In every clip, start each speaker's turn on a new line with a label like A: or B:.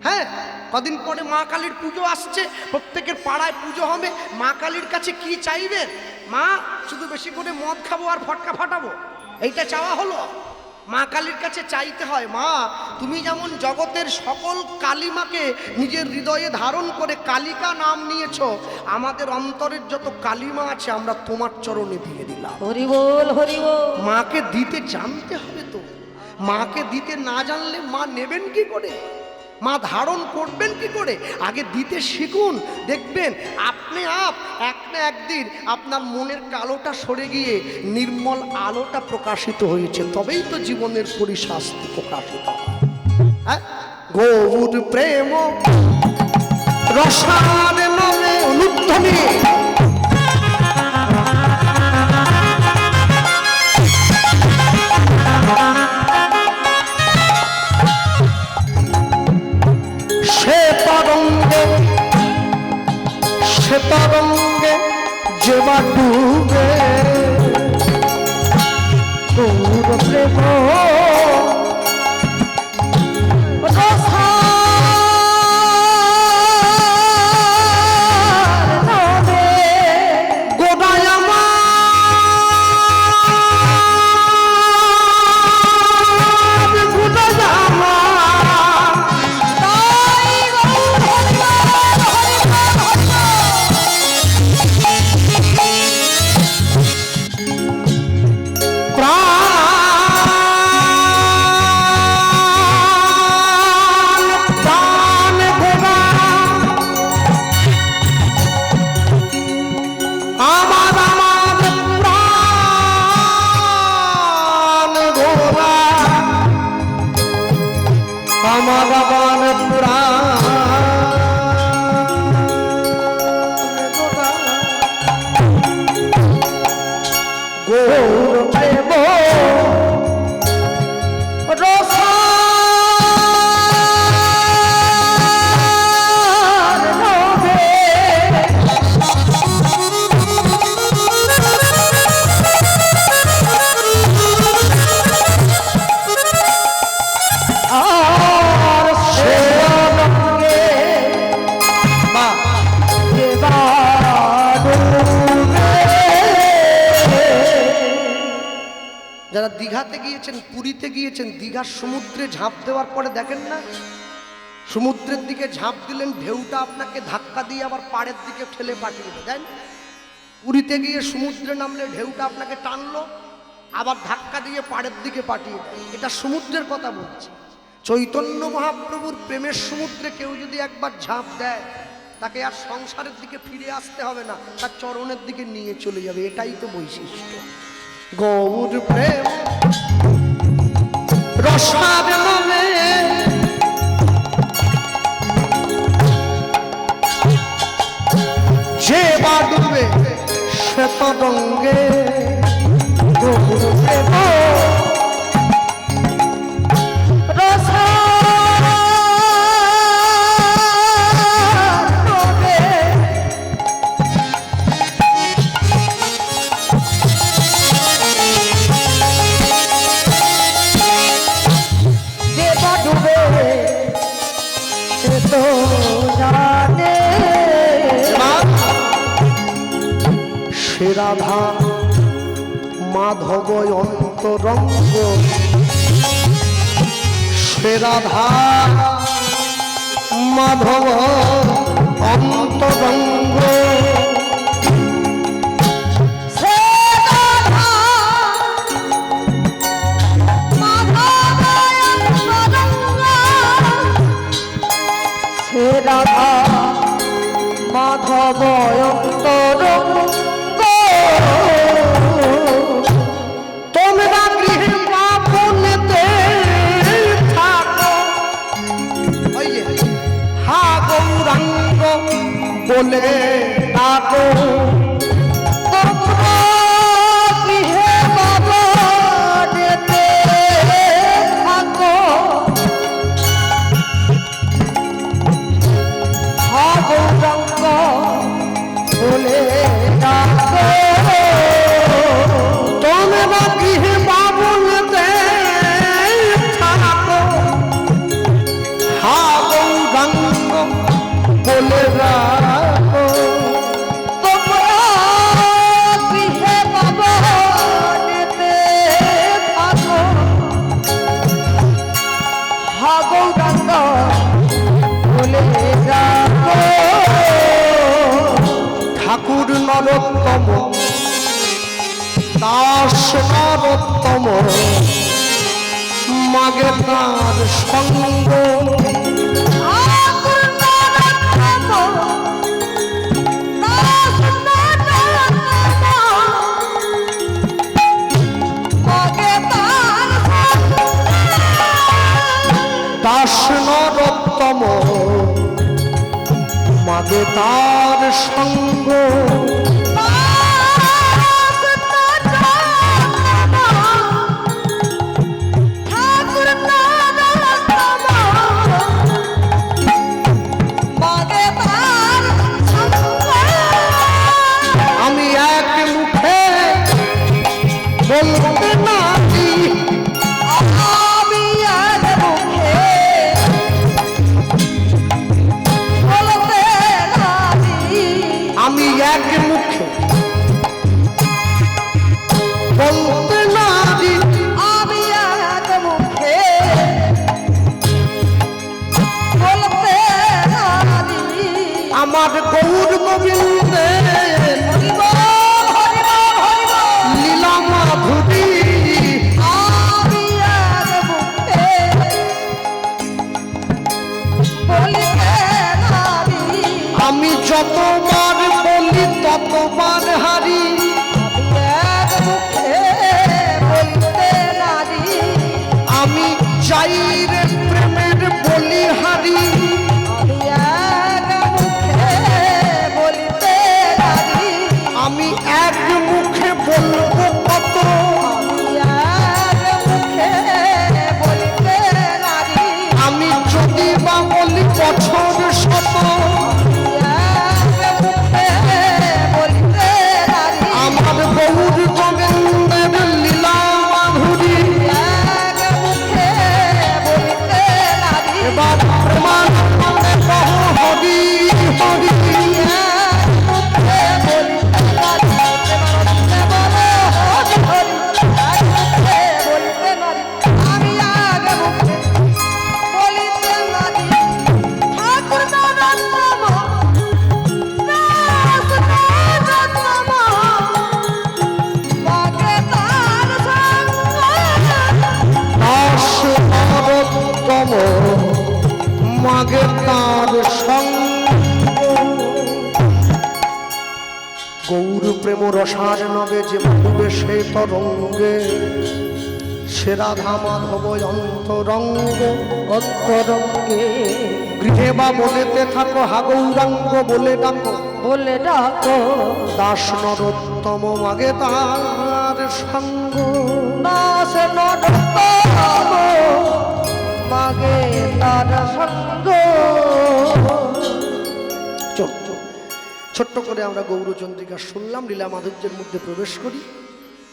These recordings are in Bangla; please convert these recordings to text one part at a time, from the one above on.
A: হ্যাঁ, কদিন পরে মা কালীর পুজো আসছে, প্রত্যেকের পাড়ায় পুজো হবে। মা কালীর কাছে কি চাইবেন? মা, শুধু বেশি করে মদ খাবো আর ফটকা ফাটাবো, এইটা চাওয়া হলো? মা কালীর কাছে চাইতে হয়, মা তুমি যেমন জগতের সকল কালিমাকে নিজের হৃদয়ে ধারণ করে কালিকা নাম নিয়েছো, আমাদের অন্তরের যত কালিমা আছে আমরা তোমার চরণে দিয়ে দিলাম।
B: হরি বল, হরি বল।
A: মাকে দিতে জানতে হবে তো। মাকে দিতে না জানলে মা নেবেন কি করে, মা ধারণ করবেন কি করে? আগে দিতে শিখুন, দেখবেন আপনি এক না একদিন আপনার মনের কালোটা সরে গিয়ে নির্মল আলোটা প্রকাশিত হয়েছে, তবেই তো জীবনের পরিশাস্তি প্রকাশিত হয়। হ্যাঁ, গৌর প্রেম রসার নামে অনুধ্বনি তরঙ্গে যেবা ডুবে গৌর প্রেম যারা দীঘাতে গিয়েছেন, পুরীতে গিয়েছেন, দীঘার সমুদ্রে ঝাঁপ দেওয়ার পরে দেখেন না, সমুদ্রের দিকে ঝাঁপ দিলেন, ঢেউটা আপনাকে ধাক্কা দিয়ে আবার পাড়ের দিকে ঠেলে পাঠিয়ে দেয়, তাই না? পুরীতে গিয়ে সমুদ্রে নামলে ঢেউটা আপনাকে টানলো, আবার ধাক্কা দিয়ে পাড়ের দিকে পাঠিয়ে দেয়। এটা সমুদ্রের কথা বলছি। চৈতন্য মহাপ্রভুর প্রেমের সমুদ্রে কেউ যদি একবার ঝাঁপ দেয়, তাকে আর সংসারের দিকে ফিরে আসতে হবে না, তার চরণের দিকে নিয়ে চলে যাবে। এটাই তো বৈশিষ্ট্য। গৌর প্রেম রসার নামে যে বা ডুবে সে তরঙ্গে গৌর প্রেম রাধা মাধব অন্তরঙ্গ, সে রাধা মাধব অন্তরঙ্গ, সে রাধা মাধব অন্তরঙ্গ। তোমরা গৃহে পাপনেতে থাকো, হা গৌরাঙ্গ বলে ডাকো। তোমরা গৃহে পাপনেতে থাকো, হা গৌরাঙ্গ বলে ডাকো। তোমরা গৃহে পাবনেতে থাকো, হা গৌরাঙ্গ নরোত্তম দাস নরোত্তম মাগে তার সঙ্গ দাস নরোত্তম মাগে তার সঙ্গ আমি এক মুখে বলতে নাহি আমি এক মুখে বলতে নাহি
B: আমি এক মুখে বলতে নারি
A: আমার গৌর গোবিন্দে লীলা মাধুরী
B: আমি এক মুখে বলতে নারি
A: আমি যতবার বলি ততবার হারি
B: এক মুখে বলতে নারি
A: আমি চাই রে প্রেমের বলি হারি
B: আমি এক মুখে বলতে নারি
A: আমি এক মুখে বলবো কত
B: আমি এক মুখে বলতে নারি
A: আমি যদি বা বলি বছর শত আমার গৌর গোবিন্দের লীলা মাধুরী এবার প্রেমানন্দে কহ হরি হরি দাস নরোত্তম মাগে তার সঙ্গ গৌর প্রেম রসার নবে যে ভুবে সে তরঙ্গে সে রাধা মাধব অন্তরঙ্গ অন্তরঙ্গে গৃহে বা বলেতে থাকো হা গৌরাঙ্গ বলে ডাকো
B: বলে ডাকো
A: দাস নরোত্তম মাগে তার সঙ্গ
B: দাস নরোত্তম মাগে তার সঙ্গ।
A: ছোট্ট করে আমরা গৌরচন্দ্রিকা শুনলাম, লীলা মাধুর্যের মধ্যে প্রবেশ করি।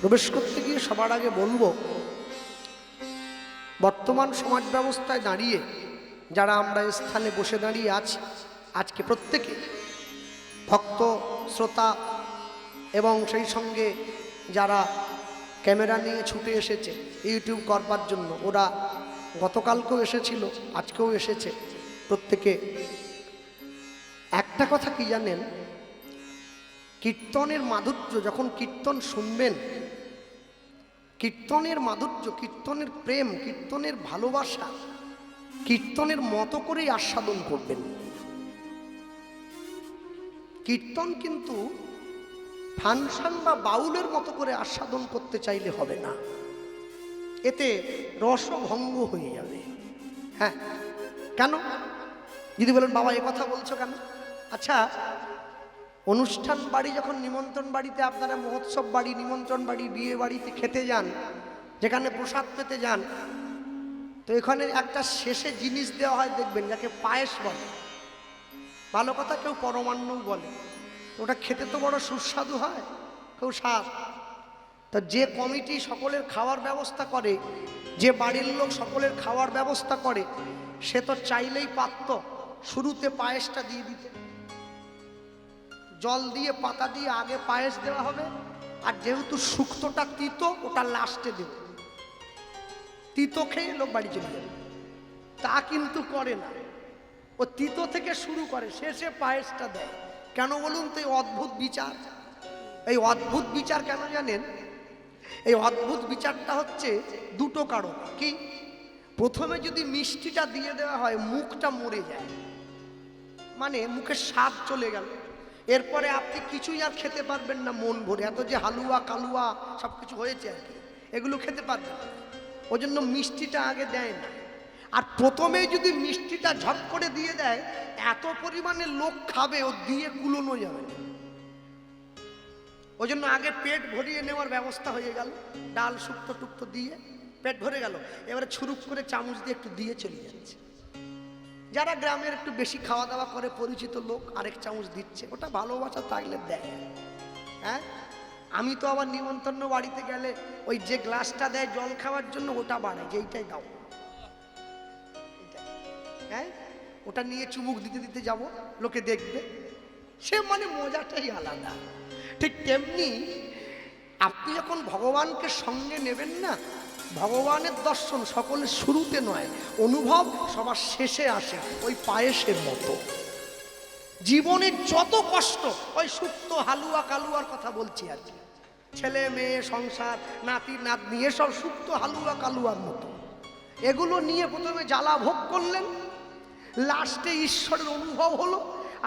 A: প্রবেশ করতে গিয়ে সবার আগে বলবো, বর্তমান সমাজ ব্যবস্থায় দাঁড়িয়ে যারা আমরা স্থানে বসে দাঁড়িয়ে আছি, আজকে প্রত্যেকে ভক্ত শ্রোতা এবং সেই সঙ্গে যারা ক্যামেরা নিয়ে ছুটে এসেছে ইউটিউব করবার জন্য, ওরা গতকালকেও এসেছিল, আজকেও এসেছে। প্রত্যেকে একটা কথা কি জানেন, কীর্তনের মাধুর্য যখন কীর্তন শুনবেন, কীর্তনের মাধুর্য, কীর্তনের প্রেম, কীর্তনের ভালোবাসা কীর্তনের মতো করেই আস্বাদন করবেন। কীর্তন কিন্তু ফাংশন বা বাউলের মতো করে আস্বাদন করতে চাইলে হবে না, এতে রসভঙ্গ হয়ে যাবে। হ্যাঁ, কেন যদি বলেন বাবা এ কথা বলছো কেন? আচ্ছা, অনুষ্ঠান বাড়ি যখন নিমন্ত্রণ বাড়িতে আপনারা মহোৎসব বাড়ি, নিমন্ত্রণ বাড়ি, বিয়ে বাড়িতে খেতে যান, যেখানে প্রসাদ পেতে যান, তো এখানে একটা শেষে জিনিস দেওয়া হয়, দেখবেন যাকে পায়েস বলে। ভালো কথা, কেউ পরমান্নও বলে। ওটা খেতে তো বড় সুস্বাদু হয়, কেউ স্বাদ। তো যে কমিটি সকলের খাওয়ার ব্যবস্থা করে, যে বাড়ির লোক সকলের খাওয়ার ব্যবস্থা করে, সে তো চাইলেই পারত শুরুতে পায়েসটা দিয়ে দিতে। জল দিয়ে পাতা দিয়ে আগে পায়েস দেওয়া হবে, আর যেহেতু শুক্তোটা তিতো, ওটা লাস্টে দেবে। তিতো খেয়ে লোক বাড়ি চলে যাবে। তা কিন্তু করে না, ও তিতো থেকে শুরু করে, শেষে পায়েসটা দেয়। কেন বলুন তো? এই অদ্ভুত বিচার। এই অদ্ভুত বিচার কেন জানেন? এই অদ্ভুত বিচারটা হচ্ছে দুটো কারণ। কি? প্রথমে যদি মিষ্টিটা দিয়ে দেওয়া হয় মুখটা মরে যায়, মানে মুখের স্বাদ চলে গেল, এরপরে আপনি কিছুই আর খেতে পারবেন না মন ভরে। এত যে হালুয়া কালুয়া সব কিছু হয়েছে আর কি, এগুলো খেতে পারবেন না। ওই জন্য মিষ্টিটা আগে দেয় না। আর প্রথমেই যদি মিষ্টিটা ঝট করে দিয়ে দেয়, এত পরিমাণে লোক খাবে ও দিয়ে কুলোনো যাবে না। ওই জন্য আগে পেট ভরিয়ে নেওয়ার ব্যবস্থা হয়ে গেল, ডাল শুক্তো টুক্তো দিয়ে পেট ভরে গেল, এবারে ছুরুক করে চামচ দিয়ে একটু দিয়ে চলে যাচ্ছে। যারা গ্রামের একটু বেশি খাওয়া দাওয়া করে পরিচিত লোক আরেক চামচ দিচ্ছে, ওটা ভালোবাসা থাকলে দেয়। হ্যাঁ, আমি তো আবার নিমন্ত্রণ বাড়িতে গেলে ওই যে গ্লাসটা দেয় জল খাওয়ার জন্য ওটা বাড়ায়, যেইটাই দাও। হ্যাঁ, ওটা নিয়ে চুমুক দিতে দিতে যাব, লোকে দেখবে, সে মানে মজাটাই আলাদা। ঠিক তেমনি আপনি যখন ভগবানকে সঙ্গে নেবেন না, ভগবানের দর্শন সকলের শুরুতে নয়, অনুভব সবার শেষে আসে, ওই পায়েসের মতো। জীবনের যত কষ্ট, ওই শুক্তো হালুয়া কালুয়ার কথা বলছি আর কি, ছেলে মেয়ে সংসার নাতি নাতনি এসব শুক্তো হালুয়া কালুয়ার মতো, এগুলো নিয়ে প্রথমে জ্বালা ভোগ করলেন, লাস্টে ঈশ্বরের অনুভব হলো,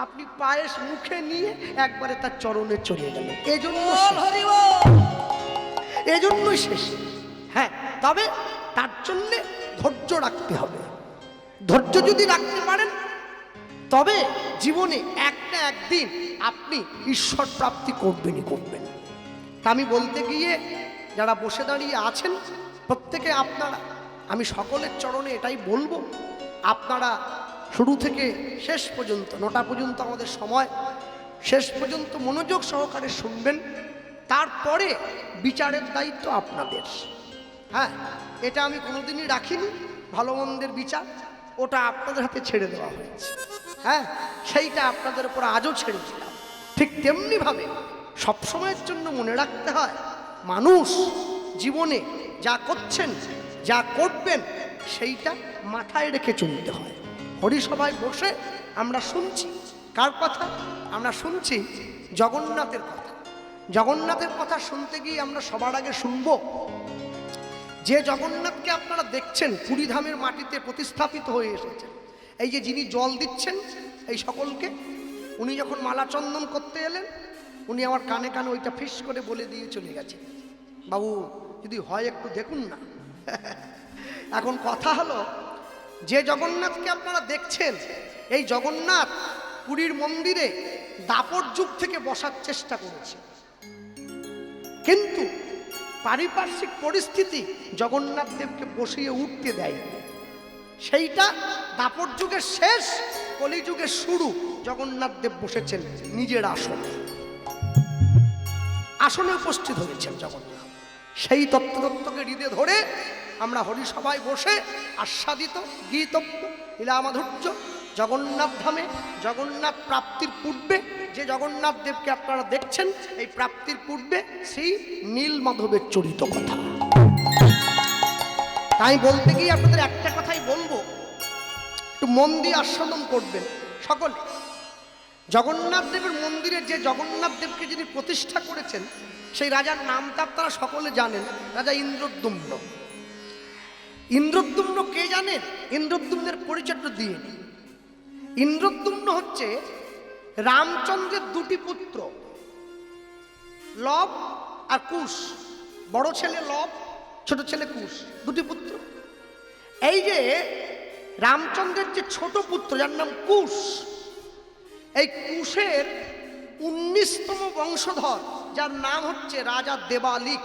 A: আপনি পায়েস মুখে নিয়ে একবারে তার চরণে চলে গেলেন। এজন্যই শেষ। হ্যাঁ, তবে তার জন্যে ধৈর্য রাখতে হবে। ধৈর্য যদি রাখতে পারেন তবে জীবনে এক না একদিন আপনি ঈশ্বর প্রাপ্তি করবেনই করবেন। তা আমি বলতে গিয়ে যারা বসে দাঁড়িয়ে আছেন প্রত্যেকে আপনারা, আমি সকলের চরণে এটাই বলবো, আপনারা শুরু থেকে শেষ পর্যন্ত 9টা পর্যন্ত আমাদের সময়, শেষ পর্যন্ত মনোযোগ সহকারে শুনবেন। তারপরে বিচারের দায়িত্ব আপনাদের। হ্যাঁ, এটা আমি কোনোদিনই রাখিনি, ভালো মন্দের বিচার ওটা আপনাদের হাতে ছেড়ে দেওয়া হয়েছে। হ্যাঁ, সেইটা আপনাদের উপর আজও ছেড়ে দিলাম। ঠিক তেমনিভাবে সবসময়ের জন্য মনে রাখতে হয়, মানুষ জীবনে যা করছেন যা করবেন সেইটা মাথায় রেখে চলতে হয়। হরিসভায় বসে আমরা শুনছি কার কথা? আমরা শুনছি জগন্নাথের কথা। জগন্নাথের কথা শুনতে গিয়ে আমরা সবার আগে শুনব যে জগন্নাথকে আপনারা দেখছেন পুরীধামের মাটিতে প্রতিস্থাপিত হয়ে এসেছেন। এই যে যিনি জল দিচ্ছেন এই সকলকে, উনি যখন মালা চন্দন করতে এলেন, উনি আমার কানে কানে ওইটা ফিস করে বলে দিয়ে চলে গেছেন, বাবু যদি হয় একটু দেখুন না। এখন কথা হলো, যে জগন্নাথকে আপনারা দেখছেন, এই জগন্নাথ পুরীর মন্দিরে দাপর যুগ থেকে বসার চেষ্টা করেছে, কিন্তু পারিপার্শ্বিক পরিস্থিতি জগন্নাথ দেবকে বসিয়ে উঠতে দেয়। সেইটা দাপর যুগের শেষ, কলিযুগের শুরু, জগন্নাথ দেব বসেছেন নিজের আসনে, আসনে উপস্থিত হয়েছেন জগন্নাথ। সেই তত্ত্বকে হৃদয়ে ধরে আমরা হরিসভায় বসে আস্বাদিত গীতব্য লীলা মাধুর্য জগন্নাথ ধামে জগন্নাথ প্রাপ্তির পূর্বে যে জগন্নাথ দেবকে আপনারা দেখছেন, এই প্রাপ্তির পূর্বে সেই নীল মাধবের চরিত কথা। তাই বলতে গিয়ে আপনাদের একটা কথাই বলবো, একটু মন দিয়ে আস্বাদন করবেন সকলে। জগন্নাথ দেবের মন্দিরে যে জগন্নাথ দেবকে যিনি প্রতিষ্ঠা করেছেন, সেই রাজার নামটা আপনারা সকলে জানেন, রাজা ইন্দ্রদ্যুম্ন। ইন্দ্রদ্যুম্ন কে জানেন? ইন্দ্রদ্যুম্নের পরিচয়টা দিয়ে নিন। ইন্দ্রদ্যুম্ন হচ্ছে রামচন্দ্রের দুটি পুত্র, লব আর কুশ। বড় ছেলে লব, ছোট ছেলে কুশ, দুটি পুত্র। এই যে রামচন্দ্রের যে ছোট পুত্র যার নাম কুশ, এই কুশের 19তম বংশধর যার নাম হচ্ছে রাজা দেবালিক।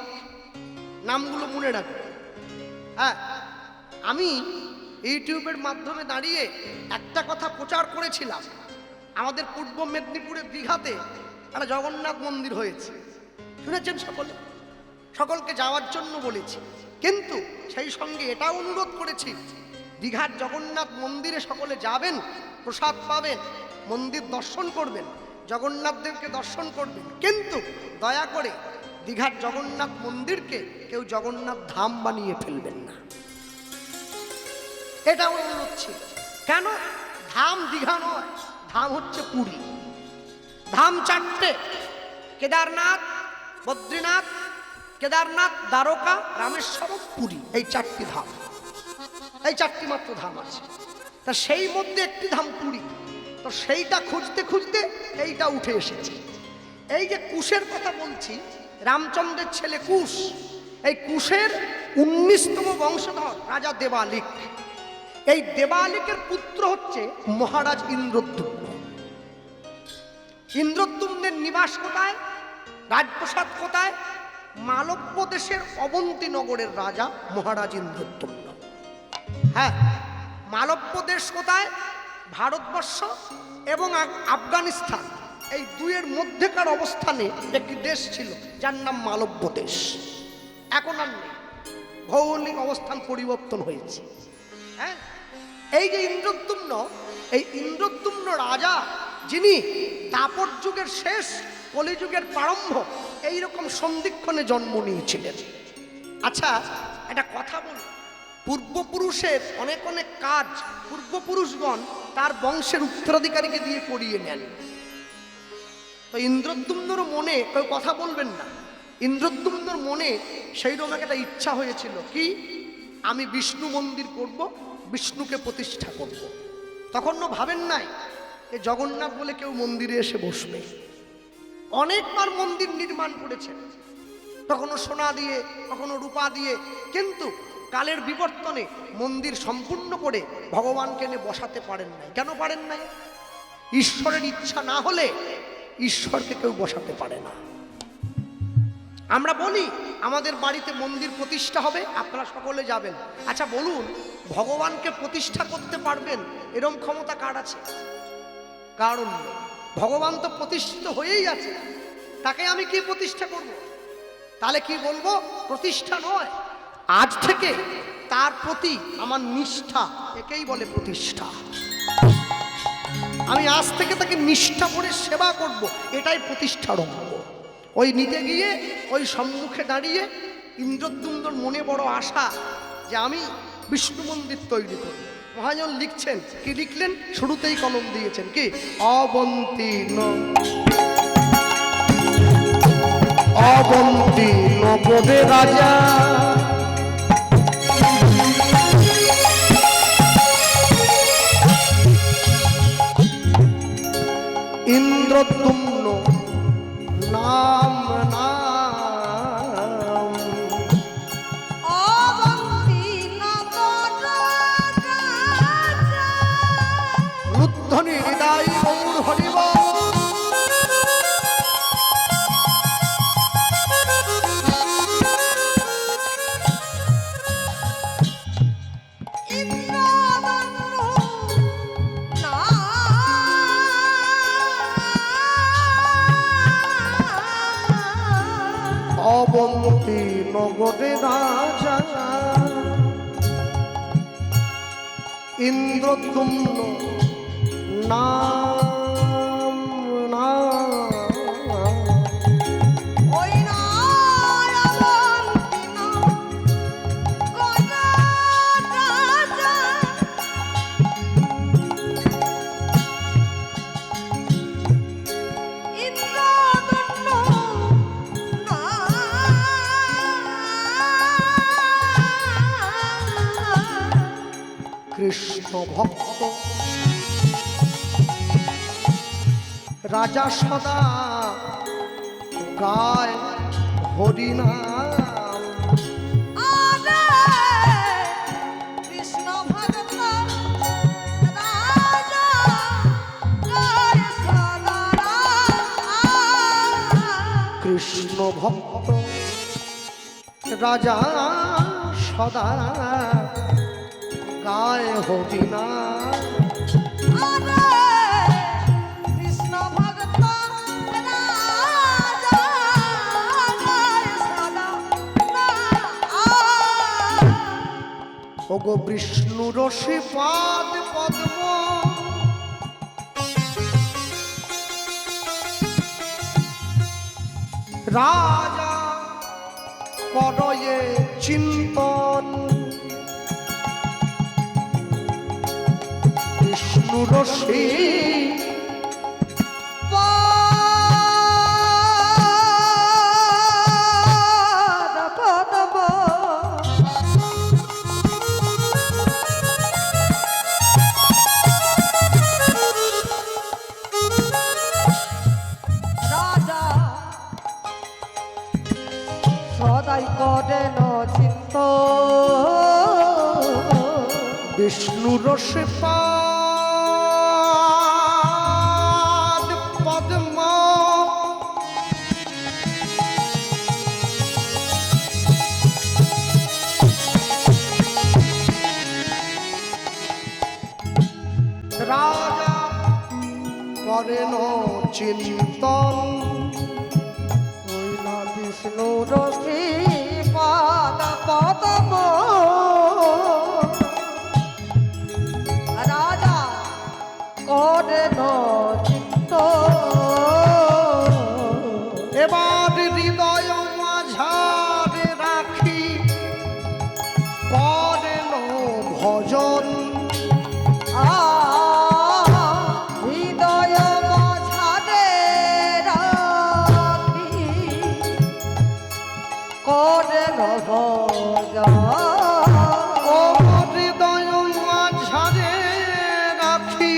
A: নামগুলো মনে রাখবেন। হ্যাঁ, আমি ইউটিউবের মাধ্যমে দাঁড়িয়ে একটা কথা প্রচার করেছিলাম, আমাদের পূর্ব মেদিনীপুরের দীঘাতে একটা জগন্নাথ মন্দির হয়েছে, শুনেছেন সকলে? সকলকে যাওয়ার জন্য বলেছি, কিন্তু সেই সঙ্গে এটাও অনুরোধ করেছি, দীঘার জগন্নাথ মন্দিরে সকলে যাবেন, প্রসাদ পাবেন, মন্দির দর্শন করবেন, জগন্নাথ দেবকে দর্শন করবেন, কিন্তু দয়া করে দীঘার জগন্নাথ মন্দিরকে কেউ জগন্নাথ ধাম বানিয়ে ফেলবেন না। এটা অনুরোধ ছিল। কেন? ধাম দীঘা নয়, ধাম হচ্ছে পুরী। ধাম 4টে, কেদারনাথ, বদ্রীনাথ, কেদারনাথ, দ্বারকা, রামেশ্বরম, পুরী, এই 4টি ধাম, এই 4টি মাত্র ধাম আছে। তা সেই মধ্যে একটি ধাম পুরী। তো সেইটা খুঁজতে খুঁজতে এইটা উঠে এসেছে। এই যে কুশের কথা বলছি, রামচন্দ্রের ছেলে কুশ, এই কুশের 19তম বংশধর রাজা দেবালিক। এই দেবালিকের পুত্র হচ্ছে মহারাজ ইন্দ্রদ্যুম্ন। ইন্দ্রদ্যুম্নের নিবাস কোথায়, রাজপ্রাসাদ কোথায়? মালব্য দেশের অবন্তী নগরের রাজা মহারাজ ইন্দ্রদ্যুম্ন। হ্যাঁ, মালব্য দেশ কোথায়? ভারতবর্ষ এবং আফগানিস্তান, এই দুইয়ের মধ্যেকার অবস্থানে একটি দেশ ছিল যার নাম মালব্য দেশ। এখন আর নেই, ভৌগোলিক অবস্থান পরিবর্তন হয়েছে। হ্যাঁ, এই যে ইন্দ্রদ্যুম্ন, এই ইন্দ্রদ্যুম্ন রাজা, যিনি দাপর যুগের শেষ, কলিযুগের প্রারম্ভ, এইরকম সন্ধিক্ষণে জন্ম নিয়েছিলেন। আচ্ছা, একটা কথা বলি, পূর্বপুরুষের অনেক অনেক কাজ পূর্বপুরুষগণ তার বংশের উত্তরাধিকারীকে দিয়ে করিয়ে নেন। তো ইন্দ্রদ্যুম্নর মনে কেউ কথা বলবেন না, ইন্দ্রদ্যুম্নর মনে সেই রকম একটা ইচ্ছা হয়েছিল, কি আমি বিষ্ণু মন্দির করব, বিষ্ণুকে প্রতিষ্ঠা করব। তখন ভাবেন নাই যে জগন্নাথ বলে কেউ মন্দিরে এসে বসবে। অনেকবার মন্দির নির্মাণ করেছেন, কখনো সোনা দিয়ে, কখনো রূপা দিয়ে, কিন্তু কালের বিবর্তনে মন্দির সম্পূর্ণ করে ভগবানকে এনে বসাতে পারেন নাই। কেন পারেন নাই? ঈশ্বরের ইচ্ছা না হলে ঈশ্বরকে কেউ বসাতে পারে না। আমরা বলি আমাদের বাড়িতে মন্দির প্রতিষ্ঠা হবে, আপনারা সকলে যাবেন। আচ্ছা বলুন, ভগবানকে প্রতিষ্ঠা করতে পারবেন এরকম ক্ষমতা কার আছে? কারণ ভগবান তো প্রতিষ্ঠিত হয়েই আছে, তাকে আমি কি প্রতিষ্ঠা করব? তাহলে কি বলবো? প্রতিষ্ঠা নয়, আজ থেকে তার প্রতি আমার নিষ্ঠা, একেই বলে প্রতিষ্ঠা। আমি আজ থেকে তাকে নিষ্ঠা করে সেবা করব, এটাই প্রতিষ্ঠার অঙ্গ। ওই নিতে গিয়ে ওই সম্মুখে দাঁড়িয়ে ইন্দ্রদ্যুম্নর মনে বড় আশা যে আমি বিষ্ণু মন্দির তৈরি করব। মহাজন লিখছেন, কি লিখলেন? শুরুতেই কলম দিয়েছেন, কি অবন্তী অবন্তী নগরে রাজা ইন্দ্রদ্যুম্ন নাম নাম
B: অবন্তী নগর রাজা
A: রুদ্ধনি হৃদয় গৌর হরিব অবন্তী নগরে রাজা ইন্দ্রদ্যুম্ন নাম নাম
B: ওই নয় অবন্তী নগর রাজা ইন্দ্রদ্যুম্ন
A: কৃষ্ণ ভক্ত রাজা সদা গায় হরিনাম
B: আরে কৃষ্ণ ভগত রাজা জয় সদারাম
A: কৃষ্ণ ভক্ত রাজা সদা গায় হরিনাম
B: আরে কৃষ্ণ ভগত রাজা জয় সদারাম
A: ওগো বিষ্ণু রসি পাদ পদ্ম রাজা করয়ে চিন্তন বিষ্ণু রসি বিষ্ণু রসে পাদ পদ্ম রাজা করেন চিন্তন
B: হইল বিষ্ণু রশ্মি পাদ পদ্ম রাজা করেন চিত্ত
A: এবার হৃদয় মাঝারে রাখি করেন ভজন
B: হৃদয় মাঝারে রাখি করেন ভজন
A: ও হৃদয় মাঝারে রাখি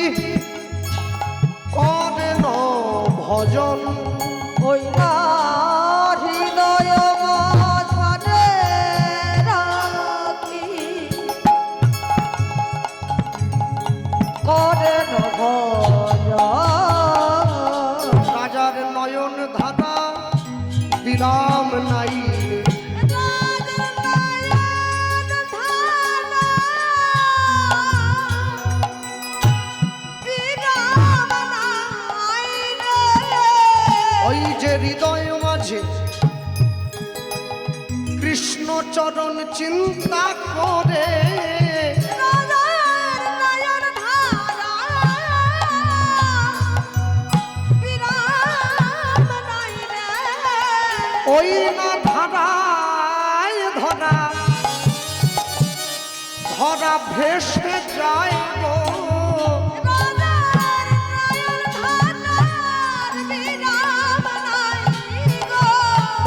A: করেন ভজন
B: ওই না হৃদয় মাঝারে রাখি করেন ভজন
A: রাজার নয়ন ধারা বিরাম নাই ওই যে হৃদয় মাঝে কৃষ্ণ চরণ চিন্তা করে ওই না ধারায় ধরা ধরা ভেসে যায় গো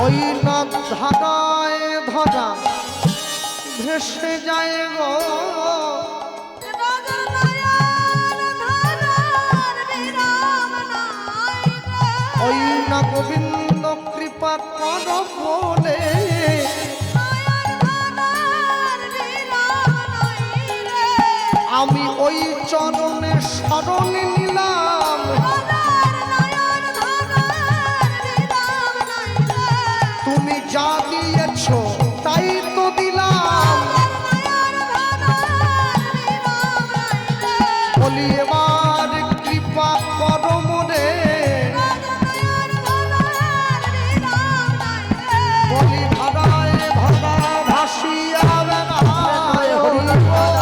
A: ওই না ধারায় ধরা ভেসে যায় গো ওই না গোবিন্দ কৃপা কর বলে আমি ওই চরণে শরণ নিলাম তুমি যা দিয়েছ তাই তো দিলাম বলি এবার কৃপা কর মোরে বলি ধারায় ধরা ভাসিয়া বেড়ায় হরি বল।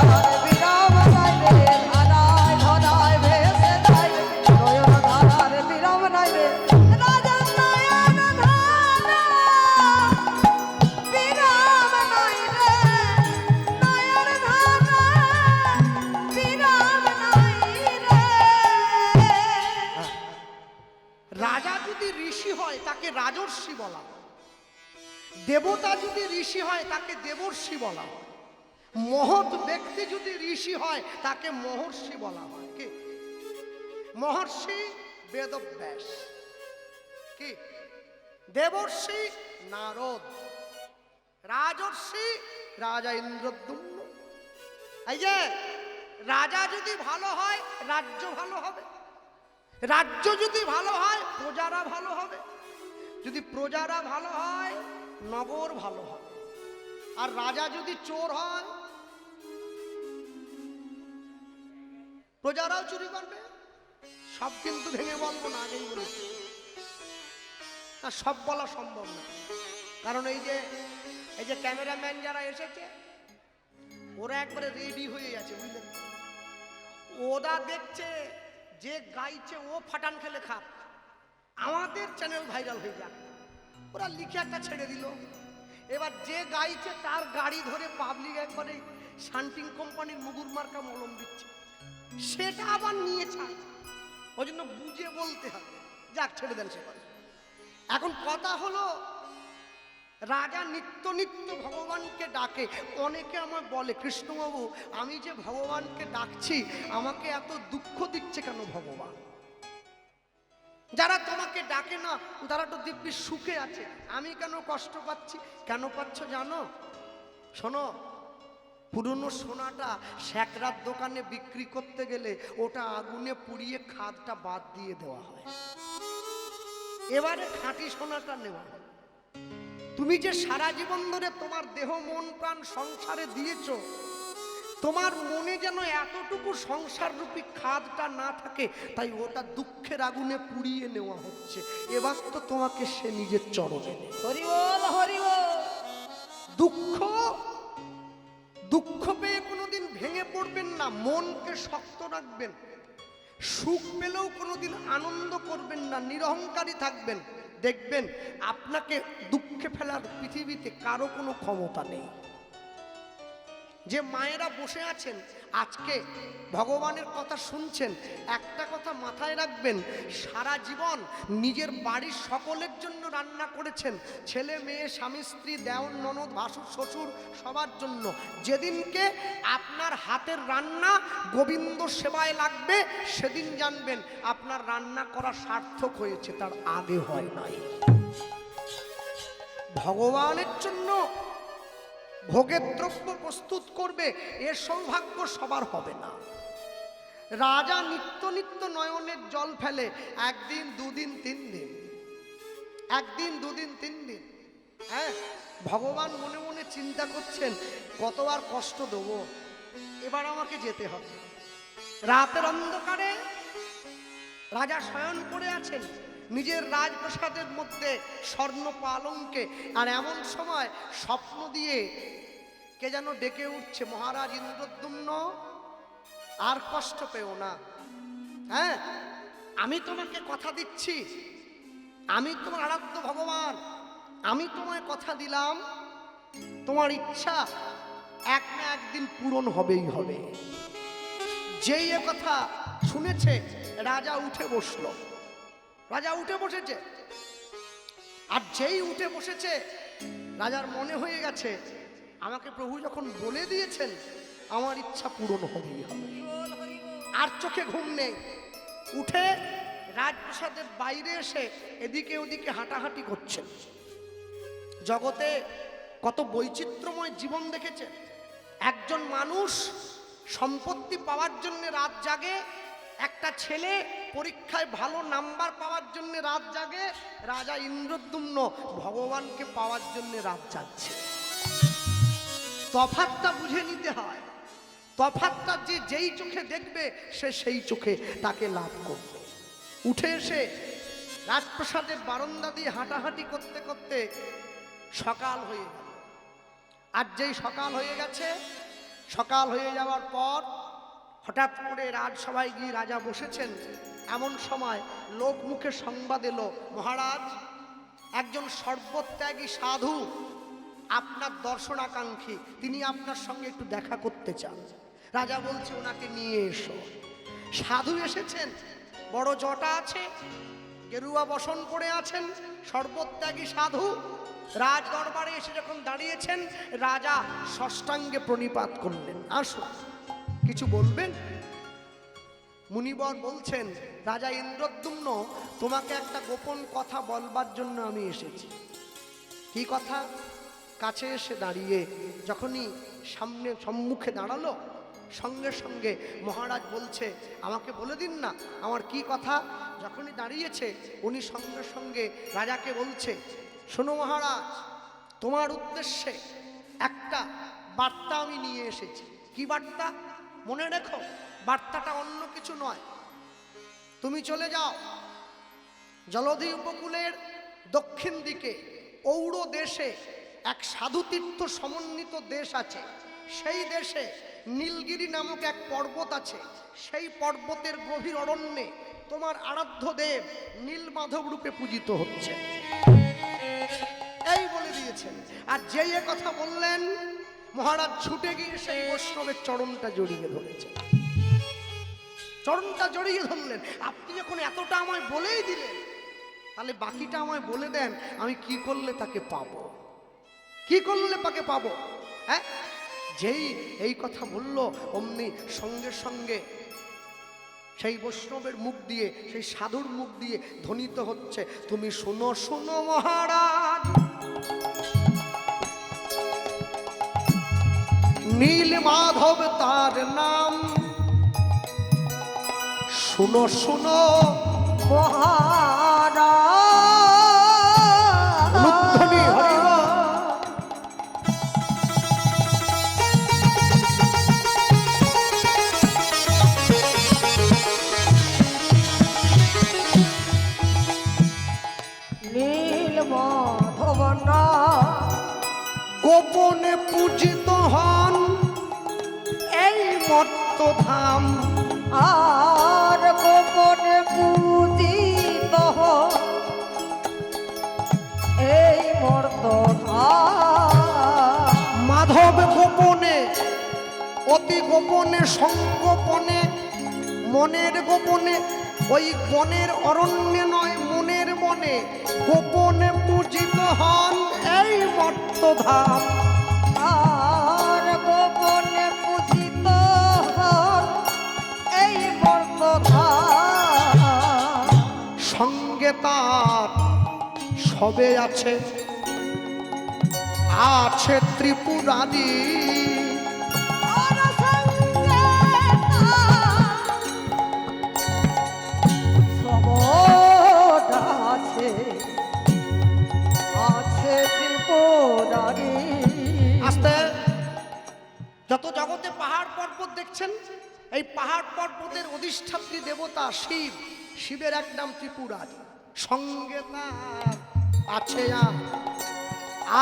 A: রাজা যদি ঋষি হয় তাকে রাজর্ষি বলা হয় দেবতা যদি ঋষি হয় তাকে দেবর্ষি বলা হয় মহৎ ব্যক্তি যদি ঋষি হয় তাকে মহর্ষি বলা হয় কি মহর্ষি বেদব্যাস কি দেবর্ষি নারদ রাজর্ষি রাজা ইন্দ্রদ্যুম্ন এই যে রাজা যদি ভালো হয় রাজ্য ভালো হবে রাজ্য যদি ভালো হয় প্রজারা ভালো হবে যদি প্রজারা ভালো হয় নগর ভালো হবে আর রাজা যদি চোর হয় প্রজারাও চুরি করবে সব কিন্তু ভেঙে বলবো না আগেই বলেছি না সব বলা সম্ভব না কারণ এই যে ক্যামেরাম্যান যারা এসেছে ওরা একবারে রেডি হয়ে আছে বুঝলেন ওরা দেখছে যে গাইছে ও ফাটান খেলে খাক আমাদের চ্যানেল ভাইরাল হয়ে যাক ওরা লিখে একটা ছেড়ে দিল এবার যে গাইছে তার গাড়ি ধরে পাবলিক একবারে শান্টিং কোম্পানির মুগুর মার্কা মলম দিচ্ছে সেটা আবার নিয়ে ছাড় ওই জন্য বুঝে বলতে হবে যাক ছেড়ে দেন সে কথা এখন কথা হলো রাজা নিত্য নিত্য ভগবানকে ডাকে অনেকে আমার বলে কৃষ্ণবাবু আমি যে ভগবানকে ডাকছি আমাকে এত দুঃখ দিচ্ছে কেন ভগবান যারা তোমাকে ডাকে না তারা তো দিব্যি সুখে আছে আমি কেন কষ্ট পাচ্ছি কেন পাচ্ছ জানো শোনো পুরনো সোনাটা স্যাকরার দোকানে বিক্রি করতে গেলে ওটা আগুনে পুড়িয়ে খাদটা বাদ দিয়ে দেওয়া হয়, এবারে খাঁটি সোনাটা নেওয়া হয়। তুমি যে সারা জীবন ধরে তোমার দেহ মন প্রাণ সংসারে দিয়েছো, তোমার মনে যেন এতটুকু সংসার রূপী খাদটা না থাকে, তাই ওটা দুঃখের আগুনে পুড়িয়ে নেওয়া হচ্ছে। এবার তো তোমাকে সে নিজের চরণে নেয়।
B: হরি বল হরি বল।
A: দুঃখ দুঃখ পেয়ে কোনোদিন ভেঙে পড়বেন না, মনকে শক্ত রাখবেন। সুখ পেলেও কোনোদিন আনন্দ করবেন না, নিরহংকারী থাকবেন। দেখবেন আপনাকে দুঃখে ফেলার পৃথিবীতে কারো কোনো ক্ষমতা নেই। যে মায়েরা বসে আছেন আজকে ভগবানের কথা শুনছেন, একটা কথা মাথায় রাখবেন, সারা জীবন নিজের বাড়ির সকলের জন্য রান্না করেছেন, ছেলে মেয়ে স্বামী স্ত্রী দেওর ননদ ভাসুর শ্বশুর সবার জন্য। যেদিনকে আপনার হাতের রান্না গোবিন্দ সেবায় লাগবে, সেদিন জানবেন আপনার রান্না করা সার্থক হয়েছে, তার আগে হয় নাই। ভগবানের জন্য ভোগের দ্রব্য প্রস্তুত করবে, এর সৌভাগ্য সবার হবে না। রাজা নিত্য নিত্য নয়নের জল ফেলে, একদিন দুদিন তিন দিন, একদিন দুদিন তিন দিন। হ্যাঁ, ভগবান মনে মনে চিন্তা করছেন কতবার কষ্ট দেবো, এবার আমাকে যেতে হবে। রাতের অন্ধকারে রাজা শয়ন করে আছেন নিজের রাজপ্রাসাদের মধ্যে স্বর্ণ পালঙ্কে, আর এমন সময় স্বপ্ন দিয়ে কে যেন ডেকে উঠছে, মহারাজ ইন্দ্রদ্যুম্ন আর কষ্ট পেও না। হ্যাঁ, আমি তোমাকে কথা দিচ্ছি, আমি তোমার আরাধ্য ভগবান, আমি তোমায় কথা দিলাম, তোমার ইচ্ছা এক না একদিন পূরণ হবেই হবে। যেই এ কথা শুনেছে রাজা উঠে বসলো। রাজা উঠে বসেছে, আর যেই উঠে বসেছে রাজার মনে হয়ে গেছে আমাকে প্রভু যখন বলে দিয়েছেন আমার ইচ্ছা পূরণ হবেই হবে। আর চোখে ঘুম নেই, উঠে রাজপ্রাসাদের বাইরে এসে এদিকে ওদিকে হাঁটাহাঁটি করছেন। জগতে কত বৈচিত্র্যময় জীবন দেখেছে। একজন মানুষ সম্পত্তি পাওয়ার জন্য রাত জাগে, একটা ছেলে পরীক্ষায় ভালো নাম্বার পাওয়ার জন্য রাত জাগে, রাজা ইন্দ্রদ্যুম্ন ভগবানকে পাওয়ার জন্য রাত জাগছে। তফাৎটা বুঝে নিতে হয়। তফাৎটা যে যেই চোখে দেখবে সে সেই চোখে তাকে লাভ করবে। উঠে এসে রাজপ্রাসাদের বারান্দা দিয়ে হাঁটাহাঁটি করতে করতে সকাল হয়ে গেল। আর যেই সকাল হয়ে গেছে, সকাল হয়ে যাওয়ার পর হঠাৎ করে রাজসভায় গিয়ে রাজা বসেছেন। এমন সময় লোক মুখে সংবাদ এলো, মহারাজ একজন সর্বত্যাগী সাধু আপনার দর্শনাকাঙ্ক্ষী, তিনি আপনার সঙ্গে একটু দেখা করতে চান। রাজা বলছে ওনাকে নিয়ে এসো। সাধু এসেছেন, বড় জটা আছে, গেরুয়া বসন পরে আছেন, সর্বত্যাগী সাধু রাজ দরবারে এসে যখন দাঁড়িয়েছেন, রাজা ষষ্ঠাঙ্গে প্রণিপাত করলেন, আসো কিছু বলবেন? মুনিবর বলছেন, রাজা ইন্দ্রদ্যুম্ন তোমাকে একটা গোপন কথা বলবার জন্য আমি এসেছি। কি কথা? কাছে এসে দাঁড়িয়ে যখনই সম্মুখে দাঁড়ালো, সঙ্গে সঙ্গে মহারাজ বলছে আমাকে বলে দিন না আমার কি কথা। যখনই দাঁড়িয়েছে উনি সঙ্গে সঙ্গে রাজাকে বলছে, শোনো মহারাজ, তোমার উদ্দেশ্যে একটা বার্তা আমি নিয়ে এসেছি। কি বার্তা? মনে রেখো, বার্তাটা অন্য কিছু নয়। তুমি চলে যাও জলধি উপকূলের দক্ষিণ দিকে ঔড় দেশে এক সাধুতীর্থ সমন্বিত দেশ আছে। সেই দেশে নীলগিরি নামক এক পর্বত আছে। সেই পর্বতের গভীর অরণ্যে তোমার আরাধ্য দেব নীলমাধব রূপে পূজিত হচ্ছে, এই বলে দিয়েছেন। আর যেই এ কথা বললেন, মহারাজ ছুটে গিয়ে সেই বৈষ্ণবের চরণটা জড়িয়ে ধরেছেন। চরণটা জড়িয়ে ধরলেন। আপনি যখন এতটা আমায় বলেই দিলেন, তাহলে বাকিটা আমায় বলে দেন, আমি কি করলে তাকে পাবো, কি করলে তাকে পাবো? হ্যাঁ, যেই এই কথা বলল, অমনি সঙ্গে সঙ্গে সেই বৈষ্ণবের মুখ দিয়ে, সেই সাধুর মুখ দিয়ে ধ্বনিত হচ্ছে, তুমি শোনো শোনো মহারাজ, নীল মাধব তার নাম, শুনো শুনো উলুধ্বনি হরিবল।
B: নীল মাধব না
A: গোপনে পূজিত হন এই মর্তধাম,
B: আর গোপনে পূজিত এই মর্তধাম।
A: মাধব গোপনে, অতি গোপনে, সংগোপনে, মনের গোপনে, ওই বনের অরণ্যে নয় মনের বনে গোপনে পূজিত হন এই মর্তধাম।
B: আর গোপনে পূজিত এই মর্তধাম।
A: সঙ্গে তার সবে আছে, আছে ত্রিপুরাদি।
B: আর সঙ্গে সবদ আছে, আছে ত্রিপুরারি।
A: আস্তে, যত জগতে পাহাড় পর্বত দেখছেন, এই পাহাড় পর্বতের অধিষ্ঠাত্রী দেবতা শিব, শিবের এক নাম ত্রিপুরারি। সঙ্গে তার আছে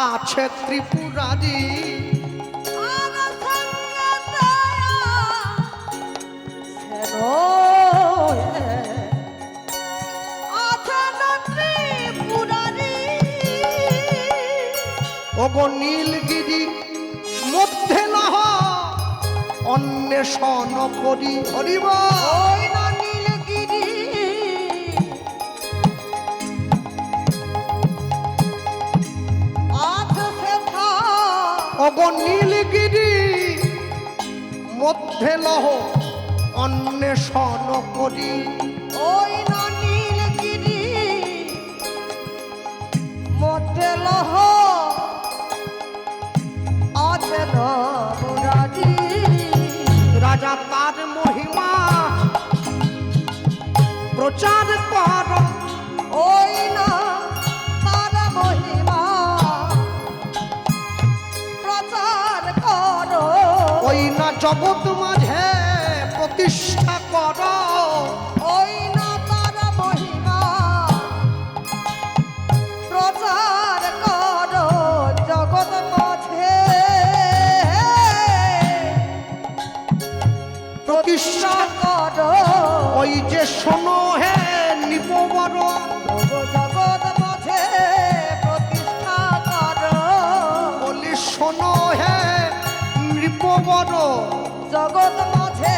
A: আছে ত্রিপুরারি।
B: আর সঙ্গে আছে না ত্রিপুরারি।
A: ওগো নীলগিরি মধ্যে লহ অন্বেষণ করি হরিব।
B: ওই না নীলগিরি আছে সেথা।
A: ওগো নীলগিরি মধ্যে লহ অন্বেষণ করি।
B: ওই না নীলগিরি মধ্যে লহ আছে না মুরারি।
A: রাজা তার মহিমা প্রচার কর,
B: ওই না তার মহিমা প্রচার করো।
A: ওই না জগৎ মাঝে প্রতিষ্ঠা কর।
B: ওই না তার মহিমা প্রচার করো জগৎ মাঝে
A: প্রতিষ্ঠা
B: করো।
A: ওই যে শোনো হে নিপবর,
B: জগৎ মাঝে প্রতিষ্ঠা করো।
A: বলি শোনো হে নৃপবর,
B: জগৎ মাঝে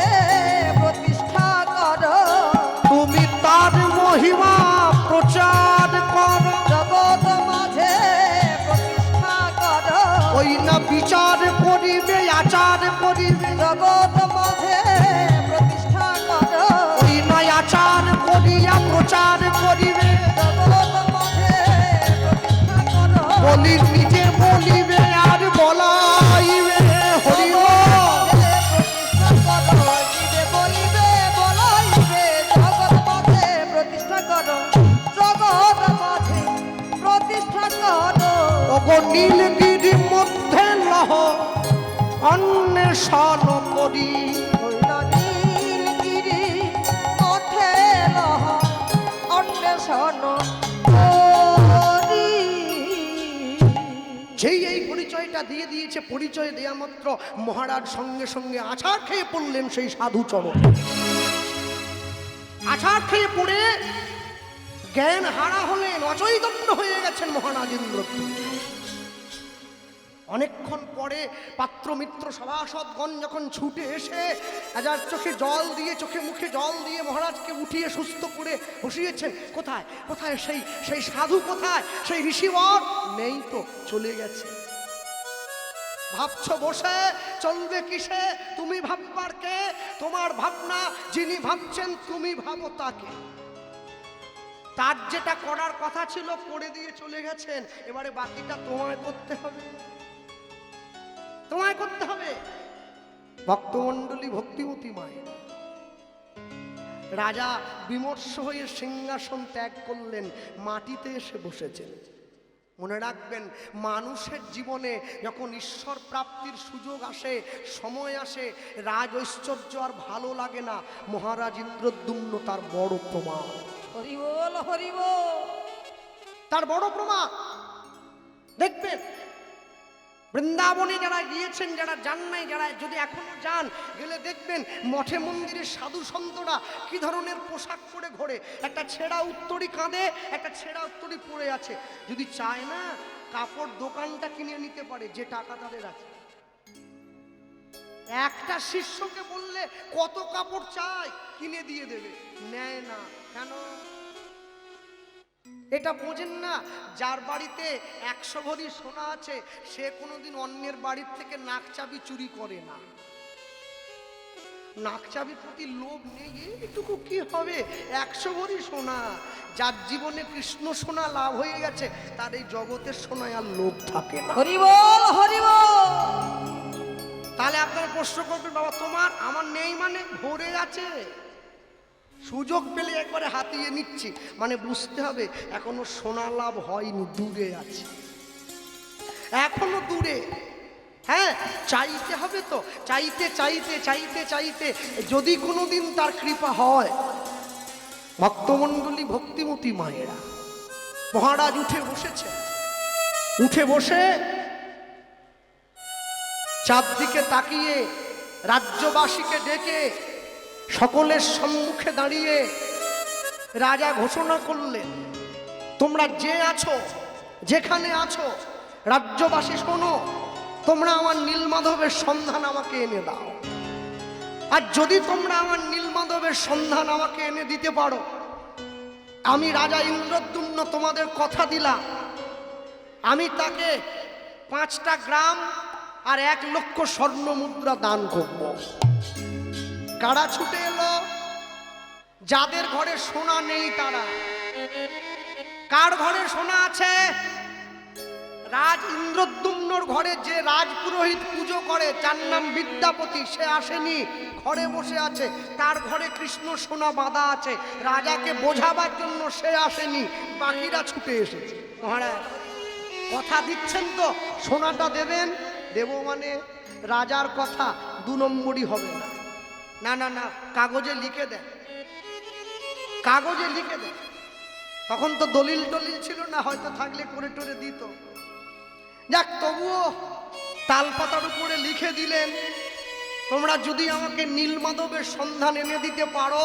B: প্রতিষ্ঠা করো।
A: তুমি তার মহিমা প্রচার কর।
B: জগৎ মাঝে প্রতিষ্ঠা করো।
A: ওই না বিচার করিবে আচার করিবে,
B: জগৎ মাঝে প্রতিষ্ঠা করো।
A: ওই নয় আচার করিয়া প্রচার করিবে।
B: জগৎ মাঝে প্রতিষ্ঠা করো।
A: বলি নিজে বলিবে আর বলাইবে হরিব।
B: প্রতিষ্ঠা করো, নিজে বলিবে বলাইবে। জগৎ মাঝে প্রতিষ্ঠা করো। জগৎ মাঝে প্রতিষ্ঠা করো।
A: ওগো নীলগিরি মধ্যে লহ অন্বেষণ করি।
B: হইল নীলগিরি মধ্যে লহ অন্বেষণ করি।
A: যেই এই পরিচয়টা দিয়ে দিয়েছে, পরিচয় দেয়া মাত্র মহারাজ সঙ্গে সঙ্গে আছাড় খেয়ে পড়লেন সেই সাধু চরণ। আছাড় খেয়ে পড়ে জ্ঞান হারা হলেন, অচৈতন্য হয়ে গেছেন মহারাজ ইন্দ্র। অনেকক্ষণ পরে পাত্র মিত্র সভাসদগণ যখন ছুটে এসে রাজার চোখে জল দিয়ে, চোখে মুখে জল দিয়ে মহারাজকে উঠিয়ে সুস্থ করে বসিয়েছেন। কোথায় কোথায় সেই সেই সাধু, কোথায় সেই ঋষিবর? নেই তো, চলে গেছে। ভাবছো বসে চলবে কিসে? তুমি ভাববার কে? তোমার ভাবনা যিনি ভাবছেন তুমি ভাবো তাকে। তার যেটা করার কথা ছিল করে দিয়ে চলে গেছেন, এবারে বাকিটা তোমায় করতে হবে, তোমায় করতে হবে। ভক্তমণ্ডলী, ভক্তিমতী মায়ের, রাজা বিমর্ষ হয়ে সিংহাসন ত্যাগ করলেন, মাটিতে এসে বসেছেন। মনে রাখবেন, মানুষের জীবনে যখন ঈশ্বর প্রাপ্তির সুযোগ আসে, সময় আসে, রাজ ঐশ্বর্য আর ভালো লাগে না। মহারাজ ইন্দ্রদ্যুম্ন তার বড় প্রমাণ,
B: হরি বল, হরি বল।
A: তার বড় প্রমাণ। দেখবেন বৃন্দাবনে যারা গিয়েছেন, যারা যান নাই, যারা যদি এখনো যান, গেলে দেখবেন মঠে মন্দিরে সাধু সন্তরা কি ধরনের পোশাক পরে ঘোরে। একটা ছেঁড়া উত্তরী কাঁধে, একটা ছেঁড়া উত্তরী পরে আছে। যদি চায় না, কাপড় দোকানটা কিনে নিতে পারে, যে টাকা তাদের আছে। একটা শিষ্যকে বললে কত কাপড় চাই, কিনে দিয়ে দেবে, নেয় না। কেন? এটা বোঝেন না? যার বাড়িতে 100 ভরি সোনা আছে, সে কোনোদিন অন্যের বাড়ির থেকে নাকচাবি চুরি করে না। নাকচাবির প্রতি লোভ নেই, এইটুকু কি হবে? 100 ভরি সোনা। যার জীবনে কৃষ্ণ সোনা লাভ হয়ে গেছে, তার এই জগতের সোনায় আর লোভ থাকে না।
B: হরি বল, হরি বল।
A: তাহলে আপনারা প্রশ্ন করবেন, বাবা তোমার আমার নেই মানে? ভরে আছে। সুযোগ পেলে একবারে হাতিয়ে নিচ্ছি, মানে বুঝতে হবে এখনো সোনা লাভ হয়নি, দূরে আছে, এখনো দূরে। হ্যাঁ, চাইতে হবে তো, চাইতে চাইতে চাইতে চাইতে যদি কোনোদিন তার কৃপা হয়। ভক্তমণ্ডলী, ভক্তিমতী মায়েরা, মহারাজ উঠে বসেছে। উঠে বসে চারদিকে তাকিয়ে রাজ্যবাসীকে ডেকে সকলের সম্মুখে দাঁড়িয়ে রাজা ঘোষণা করলেন, তোমরা যে আছো, যেখানে আছো, রাজ্যবাসী শোনো, তোমরা আমার নীলমাধবের সন্ধান আমাকে এনে দাও। আর যদি তোমরা আমার নীলমাধবের সন্ধান আমাকে এনে দিতে পারো, আমি রাজা ইন্দ্রদ্যুম্ন তোমাদের কথা দিলাম, আমি তাকে 5টা গ্রাম আর 1 লক্ষ স্বর্ণ মুদ্রা দান করব। কারা ছুটে এলো? যাদের ঘরে সোনা নেই তারা। কার ঘরে সোনা আছে? রাজ ইন্দ্রদ্যুম্নর ঘরে যে রাজপুরোহিত পুজো করে, যার নাম বিদ্যাপতি, সে আসেনি, ঘরে বসে আছে। তার ঘরে কৃষ্ণ সোনা বাঁধা আছে, রাজাকে বোঝাবার জন্য সে আসেনি, বাকিরা ছুটে এসেছে। মহারাজ কথা দিচ্ছেন তো, সোনাটা দেবেন? দেব মানে রাজার কথা 2 নম্বরই হবে না। না না না, কাগজে লিখে দেন, কাগজে লিখে দেন। তখন তো দলিল টলিল ছিল না, হয়তো থাকলে করে টরে দিত। যাক, তবুও তালপাতার উপরে লিখে দিলেন, তোমরা যদি আমাকে নীলমাধবের সন্ধান এনে দিতে পারো,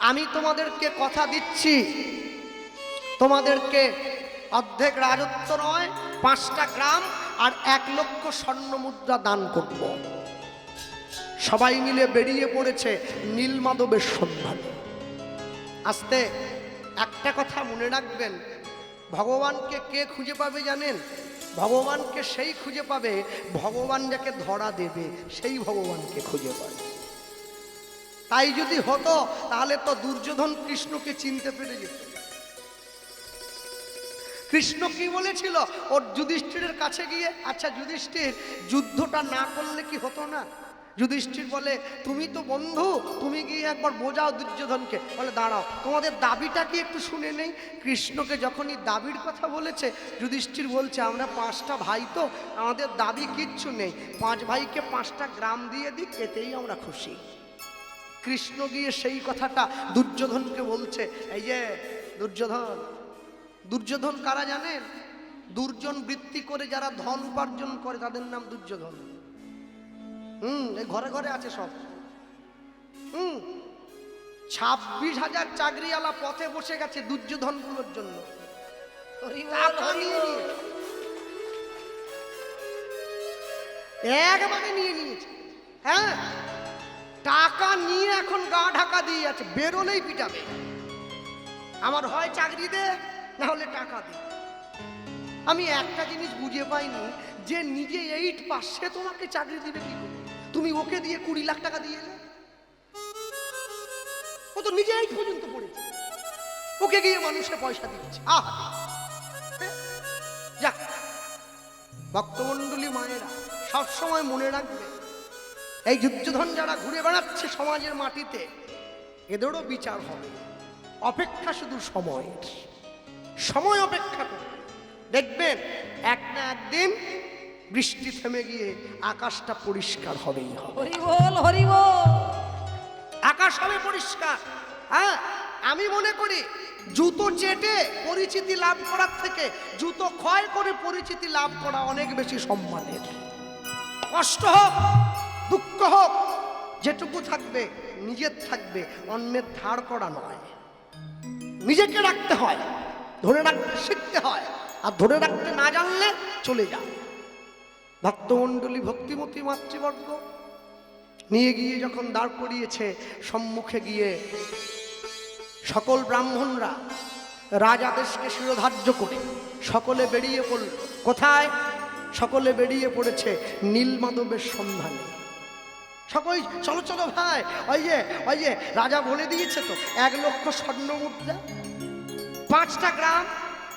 A: আমি তোমাদেরকে কথা দিচ্ছি, তোমাদেরকে অর্ধেক রাজত্ব নয়, 5টা গ্রাম আর 1 লক্ষ স্বর্ণ মুদ্রা দান করব। সবাই মিলে বেরিয়ে পড়েছে নীলমাধবের সন্ধানে। আস্তে একটা কথা মনে রাখবেন, ভগবানকে কে খুঁজে পাবে জানেন? ভগবানকে সেই খুঁজে পাবে, ভগবান যাকে ধরা দেবে সেই ভগবানকে খুঁজে পাবে। তাই যদি হতো, তাহলে তো দুর্যোধন কৃষ্ণকে চিনতে পেরে যেত। কৃষ্ণ কি বলেছিল ওর যুধিষ্ঠিরের কাছে গিয়ে? আচ্ছা যুধিষ্ঠির, যুদ্ধটা না করলে কি হতো না? যুধিষ্ঠির বলে, তুমি তো বন্ধু, তুমি গিয়ে একবার বোঝাও দুর্যোধনকে। বলে, দাঁড়াও, তোমাদের দাবিটা কি একটু শুনে নেই। কৃষ্ণকে যখনই দাবির কথা বলেছে, যুধিষ্ঠির বলছে, আমরা 5টা ভাই তো, আমাদের দাবি কিচ্ছু নেই, 5 ভাইকে 5টা গ্রাম দিয়ে দিক, এতেই আমরা খুশি। কৃষ্ণ গিয়ে সেই কথাটা দুর্যোধনকে বলছে। এই যে দুর্যোধন, দুর্যোধন কারা জানেন? দুর্জন বৃত্তি করে যারা ধন উপার্জন করে তাদের নাম দুর্যোধন। এই ঘরে ঘরে আছে সব। 26,000 চাকরিওয়ালা পথে বসে গেছে দুর্যোধনগুলোর জন্য। একবারে নিয়ে নিয়েছে। হ্যাঁ, টাকা নিয়ে এখন গা ঢাকা দিয়ে আছে, বেরোলেই পিটাবে। আমার হয় চাকরি দে, না হলে টাকা দে। আমি একটা জিনিস বুঝে পাইনি, যে নিজে 8 পাস সে তোমাকে চাকরি দিবে কি করে? তুমি ওকে দিয়ে 20 লাখ টাকা দিয়ে এলে, ও তো নিজে 8 পর্যন্ত পড়েছে, ওকে গিয়ে মানুষে পয়সা দিচ্ছে। যাক, ভক্তমণ্ডলী মায়েরা সবসময় মনে রাখবে, এই যুদ্ধধন যারা ঘুরে বেড়াচ্ছে সমাজের মাটিতে, এদেরও বিচার হবে। অপেক্ষা শুধু সময়ের, সময় অপেক্ষা করে দেখবেন এক না একদিন বৃষ্টি থেমে গিয়ে আকাশটা পরিষ্কার হবেই হবে।
B: হরি বল হরি বল।
A: আকাশ হবে পরিষ্কার। হ্যাঁ, আমি মনে করি জুতো চেটে পরিচিতি লাভ করার থেকে জুতো ক্ষয় করে পরিচিতি লাভ করা অনেক বেশি সম্মানের। কষ্ট হোক, দুঃখ হোক, যেটুকু থাকবে নিজের থাকবে, অন্যের ধার করা নয়। নিজেকে রাখতে হয়, ধরে রাখতে শিখতে হয়, আর ধরে রাখতে না জানলে চলে যায়। ভক্তমণ্ডলী, ভক্তিমতী মাতৃবর্গ নিয়ে গিয়ে যখন দাঁড় করিয়েছে সম্মুখে গিয়ে, সকল ব্রাহ্মণরা রাজাদেশকে শিরোধার্য করে সকলে বেরিয়ে পড়ল। কোথায়? সকলে বেরিয়ে পড়েছে নীলমাধবের সন্ধানে। সকল চলো চলো ভাই, ওই যে রাজা বলে দিয়েছে তো 1 লক্ষ স্বর্ণ মুদ্রা, 5টা গ্রাম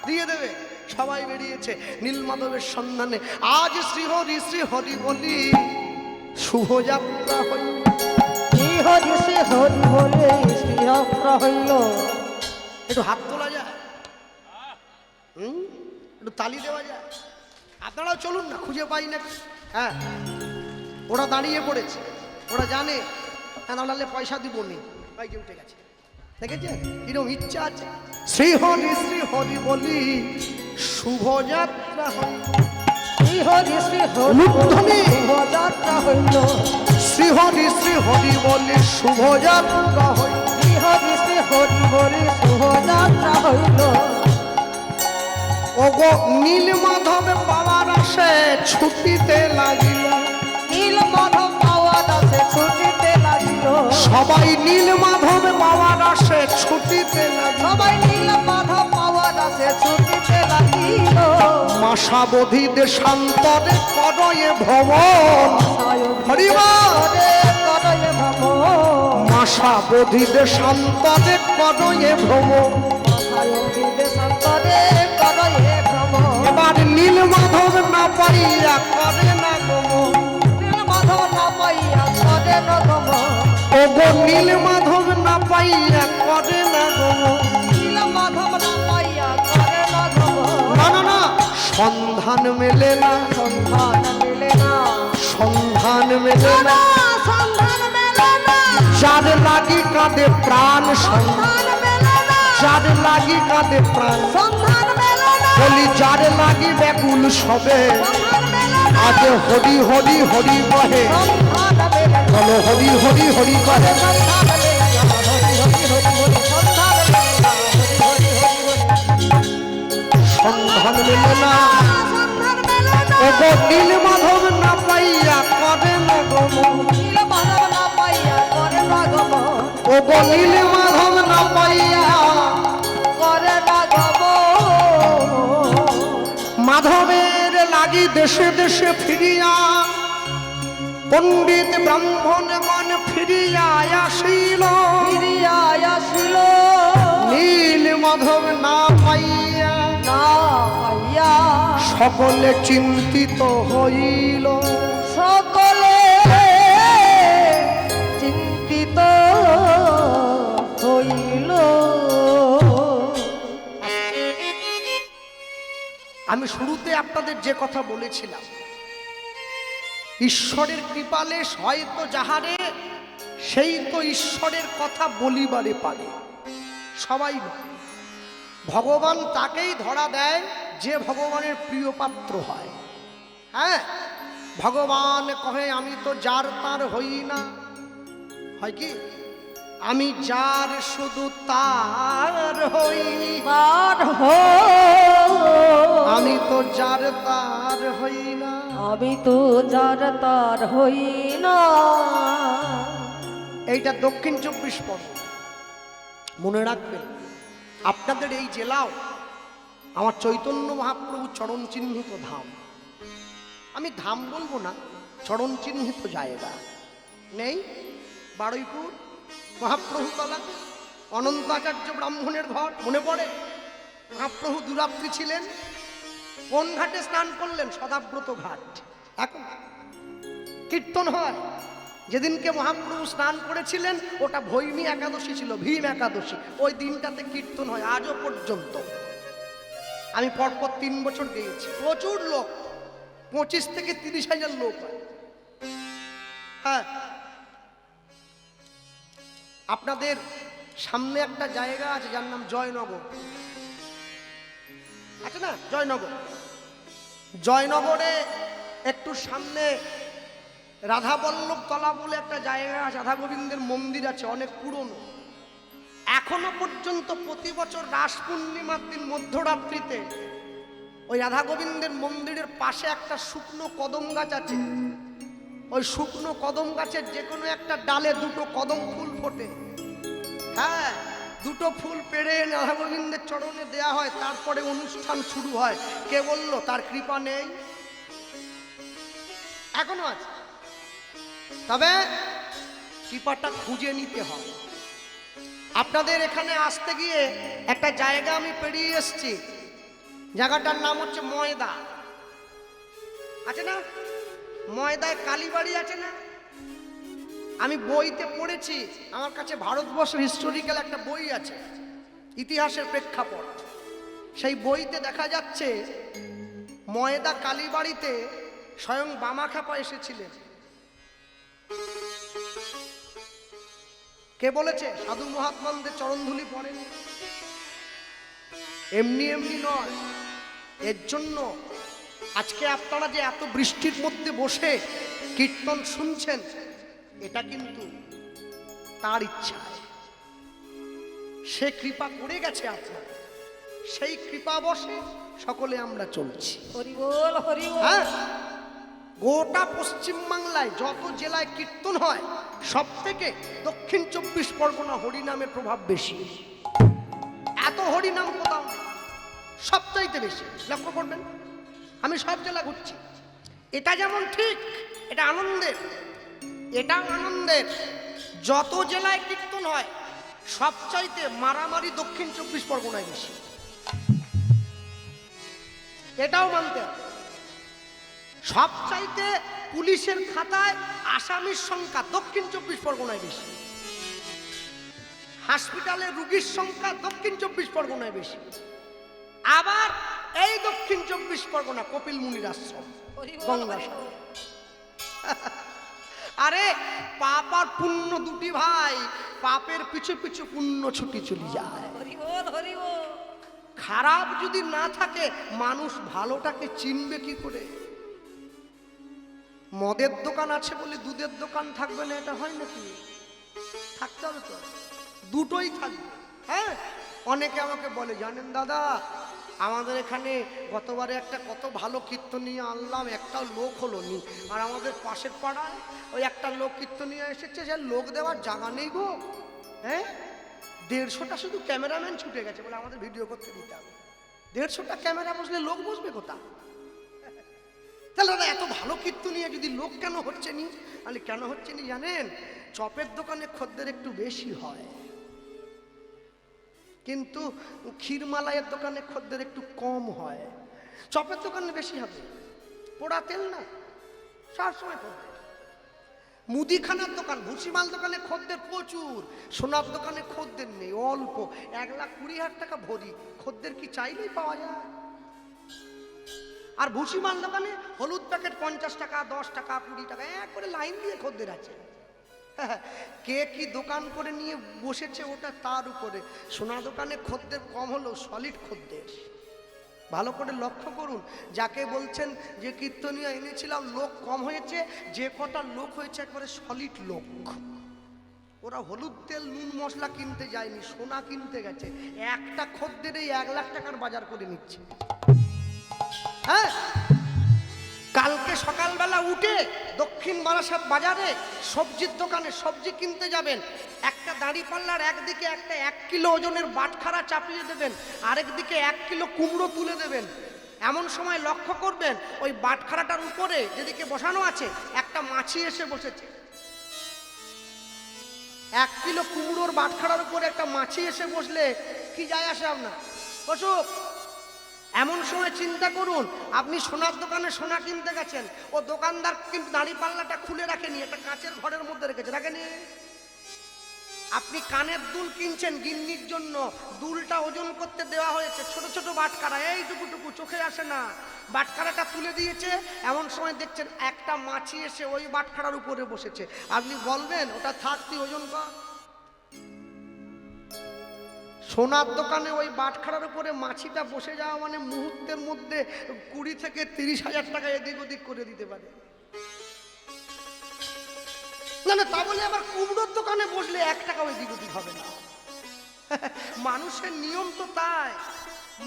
A: দিয়ে দেবে। সবাই বেরিয়েছে নীলমাধবের সন্ধানে। আজ শ্রী হরি বলি শুভযাত্রা হইল।
B: শ্রী হরি বলে শ্রীযাত্রা হইল।
A: একটু হাত তোলা যায়, একটু তালি দেওয়া যায়। আপনারাও চলুন না, খুঁজে পাই না। হ্যাঁ, ওরা দাঁড়িয়ে পড়েছে, ওরা জানে নাহলে পয়সা দিব নি। বাইকে উঠে গেছে, দেখেছেন কিরকম ইচ্ছা আছে। শ্রী হরি বলি শুভযাত্রা হইল।
B: শ্রী হরি শুভযাত্রা হইল।
A: শ্রী হরি বলি শুভযাত্রা হইল।
B: শ্রী হরি বলে শুভযাত্রা হইল।
A: ওগো নীলমাধব পাওয়ার আসে ছুটিতে লাগিল।
B: নীলমাধব পাওয়ার আসে ছুটিতে লাগিল।
A: সবাই নীলমাধব পাওয়ার আসে ছুটিতে লাগিল।
B: সবাই নীলমাধব পাওয়ার আসে ছুটিতে লাগিল।
A: মাসাবধি দেশান্তরে করয়ে ভ্রমণ। হরিবল।
B: করয়ে ভ্রমণ।
A: মাসাবধি দেশান্তরে করয়ে ভ্রমণ।
B: দেশান্তরে করয়ে ভ্রমণ।
A: এবার নীলমাধব না পাইয়া করে না গমন।
B: নীলমাধব না পাইয়া করে না গমন।
A: ওগো নীলমাধব না পাইয়া করে না গমন।
B: নীলমাধব না পাইয়া করে না গমন।
A: না না না, সন্ধান মেলে না,
B: সন্ধান মেলে না।
A: সন্ধান মেলে না।
B: সন্ধান মেলে না।
A: যার লাগি কাঁদে প্রাণ,
B: সন্ধান মেলে না।
A: যার লাগি কাঁদে প্রাণ।
B: সন্ধান মেলে না।
A: বলি যার লাগি ব্যাকুল সবে,
B: সন্ধান মেলে না।
A: আজ হরি হরি হরি কহে।
B: সন্ধান মেলে না।
A: বলো হরি হরি হরি কহে।
B: সন্ধান মেলে না। হরি হরি হরি বলি। সন্ধান মেলে না। হরি হরি হরি বলি।
A: সন্ধান মেলে না।
B: সন্ধান মেলে না।
A: ওগো নীলমাধব না পাইয়া করে না গমন।
B: নীলমাধব না পাইয়া করে না গমন।
A: ওগো নীলমাধব না পাইয়া
B: করে না গমন।
A: মাধবের লাগি দেশে দেশে ফিরিয়া পণ্ডিত ব্রাহ্মণগণ ফিরিয়া আসিল।
B: ফিরিয়া আসিল।
A: নীলমাধব না পাইয়া
B: না পাইয়া
A: সকলে চিন্তিত হইল।
B: সকলে চিন্তিত হইল।
A: আমি শুরুতে আপনাদের যে কথা বলেছিলাম, ঈশ্বরের কৃপালে হয়তো যাহারে সেই তো ঈশ্বরের কথা বলিবারে পারে। সবাই নয়, ভগবান তাকেই ধরা দেয় যে ভগবানের প্রিয় পাত্র হয়। হ্যাঁ, ভগবান কহে আমি তো যার তার হই না। হয় কি? আমি যার শুধু তার হই।
B: তার
A: আমি তো যার তার হই না।
B: আমি তো যার তার হই না।
A: এইটা দক্ষিণ 24 পরগনা। মনে রাখবেন, আপনাদের এই জেলাও আমার চৈতন্য মহাপ্রভু চরণ চিহ্নিত ধাম। আমি ধাম বলবো না, চরণ চিহ্নিত জায়গা নেই। বারুইপুর মহাপ্রভুতলা অনন্ত আচার্য ব্রাহ্মণের ঘর মনে পড়ে? মহাপ্রভু দুরাত্রি ছিলেন। কোন ঘাটে স্নান করলেন? সদাব্রত ঘাট। এখন কীর্তন হয়, যেদিনকে মহাপ্রভু স্নান করেছিলেন ওটা ভৈমী একাদশী ছিল, ভীম একাদশী। ওই দিনটাতে কীর্তন হয় আজও পর্যন্ত। আমি পরপর 3 বছর গিয়েছি, প্রচুর লোক, 25 থেকে 30,000 লোক হয়। হ্যাঁ, আপনাদের সামনে একটা জায়গা আছে যার নাম জয়নগর, আছে না? জয়নগর, জয়নগরে একটু সামনে রাধাবল্লভ তলা বলে একটা জায়গা আছে, রাধা গোবিন্দের মন্দির আছে, অনেক পুরনো। এখনো পর্যন্ত প্রতি বছর রাস পূর্ণিমার দিন মধ্যরাত্রিতে ওই রাধা গোবিন্দের মন্দিরের পাশে একটা শুকনো কদম গাছ আছে। ওই শুকনো কদম গাছের যে কোনো একটা ডালে 2টো কদম ফুল ফোটে। হ্যাঁ, 2টো ফুল পেড়ে রাধা গোবিন্দের চরণে দেয়া হয়, তারপরে অনুষ্ঠান শুরু হয়। কে বলল তার কৃপা নেই? এখনো আছে, তবে কৃপাটা খুঁজে নিতে হয়। আপনাদের এখানে আসতে গিয়ে একটা জায়গা আমি পেরিয়ে এসেছি, জায়গাটার নাম হচ্ছে ময়দা, আছে না? ময়দায় কালীবাড়ি আছে না? আমি বইতে পড়েছি, আমার কাছে ভারতবর্ষের হিস্টোরিক্যাল একটা বই আছে, ইতিহাসের প্রেক্ষাপট। সেই বইতে দেখা যাচ্ছে ময়দা কালীবাড়িতে স্বয়ং বামাখ্যাপা এসেছিলেন। কে বলেছে? সাধু মহাত্মাদের চরণধুলি পড়েন, এমনি এমনি নয়। এর জন্য আজকে আপনারা যে এত বৃষ্টির মধ্যে বসে কীর্তন শুনছেন, এটা কিন্তু তার ইচ্ছায়, সে কৃপা করে গেছে আপনার, সেই কৃপা বসে সকলে আমরা চলছি।
B: হরি বল, হরি বল।
A: হ্যাঁ, গোটা পশ্চিমবাংলায় যত জেলায় কীর্তন হয় সব থেকে দক্ষিণ 24 পরগনা হরিনামের প্রভাব বেশি। এত হরিনাম কোথাও নেই, সবচাইতে বেশি। লক্ষ্য করবেন, আমি সব জেলা ঘুরছি। এটা যেমন ঠিক, এটা আনন্দের, এটাও আনন্দের। যত জেলায় কীর্তন হয় সবচাইতে মারামারি দক্ষিণ 24 পরগনায় বেশি, এটাও মানতে হবে। সবচাইতে পুলিশের খাতায় আসামির সংখ্যা দক্ষিণ 24 পরগনায় বেশি, হাসপাতালে রোগীর সংখ্যা দক্ষিণ 24 পরগনায় বেশি। আবার এই দক্ষিণ 24 পরগনা কপিল মুনির আশ্রম, গঙ্গা সাগর। আরে পাপ আর পুণ্য দুটি ভাই, পাপের পিছু পিছু পুণ্য ছুটি চলে যায়।
B: হরি বল, হরি বল।
A: খারাপ যদি না থাকে মানুষ ভালোটাকে চিনবে কি করে? মদের দোকান আছে বলে দুধের দোকান থাকবে না, এটা হয় নাকি? থাকতে হবে তো, দুটোই থাকবে। হ্যাঁ, অনেকে আমাকে বলে, জানেন দাদা, আমাদের এখানে গতবারে একটা কত ভালো কীর্তনীয় আনলাম, একটা লোক হলো নি। আর আমাদের পাশের পাড়ায় ওই একটা লোক কীর্তনীয় এসেছে, সে লোক দেওয়ার জায়গা নেই গো। হ্যাঁ, 150টা শুধু ক্যামেরাম্যান ছুটে গেছে বলে আমাদের ভিডিও করতে দিতে হবে। 150টা ক্যামেরা বসলে লোক বসবে কোথায়? তাহলে দাদা এত ভালো কীর্তনীয় যদি লোক কেন হচ্ছে নি? তাহলে কেন হচ্ছে নি জানেন? চপের দোকানে খদ্দের একটু বেশি হয়, কিন্তু ক্ষীরমালাইয়ের দোকানে খদ্দের একটু কম হয়। চপের দোকানে বেশি হবে, পোড়া তেল না, সবসময় খদ্দের। মুদিখানার দোকান, ভুসিমাল দোকানে খদ্দের প্রচুর, সোনার দোকানে খদ্দের নেই, অল্প। 1,20,000 টাকা ভরি, খদ্দের কি চাইলেই পাওয়া যায়? আর ভুসিমাল দোকানে হলুদ প্যাকেট 50 টাকা, 10 টাকা, 20 টাকা, এক করে লাইন দিয়ে খদ্দের আছে। কে কি দোকান করে নিয়ে বসেছে ওটা তার উপরে। সোনা দোকানে খদ্দের কম হলো, সলিড খদ্দের। ভালো করে লক্ষ্য করুন, যাকে বলছেন যে কীর্তনীয় এনেছিলাম লোক কম হয়েছে, যে কটা লোক হয়েছে একবারে সলিড লোক। ওরা হলুদ তেল নুন মশলা কিনতে যায়নি, সোনা কিনতে গেছে। একটা খদ্দের এই 1 লাখ টাকার বাজার করে নিচ্ছে। হ্যাঁ, কালকে সকালবেলা উঠে দক্ষিণ বারাসাত বাজারে সবজির দোকানে সবজি কিনতে যাবেন, একটা দাঁড়িপাল্লার একদিকে একটা 1 কিলো ওজনের বাটখারা চাপিয়ে দেবেন, আরেকদিকে 1 কিলো কুমড়ো তুলে দেবেন। এমন সময় লক্ষ্য করবেন ওই বাটখারাটার উপরে যেদিকে বসানো আছে একটা মাছি এসে বসেছে। 1 কিলো কুমড়োর বাটখারার উপরে একটা মাছি এসে বসলে কি যায় আসে আপনার? বসুক, এমন সময় চিন্তা করুন, আপনি সোনার দোকানে সোনা কিনতে গেছেন, ও দোকানদার কিন্তু দাড়ি পাল্লাটা খুলে রাখেনি, একটা কাঁচের ঘরের মধ্যে রেখেছে, রাখেনি। আপনি কানের দুল কিনছেন গিন্নির জন্য, দুলটা ওজন করতে দেওয়া হয়েছে, ছোট ছোট বাটখারা এইটুকুটুকু চোখে আসে না, বাটখারাটা তুলে দিয়েছে। এমন সময় দেখছেন একটা মাছি এসে ওই বাটখারার উপরে বসেছে, আপনি বলবেন ওটা থাক তুই ওজন কর? সোনার দোকানে ওই বাটখারার উপরে মাছিটা বসে যাওয়া মানে মুহূর্তের মধ্যে 20 থেকে 30,000 টাকা এদিক ওদিক করে দিতে পারে। না না, তা বলে আবার কুমড়োর দোকানে বসলে 1 টাকাও এদিক ওদিক হবে না। মানুষের নিয়ম তো তাই।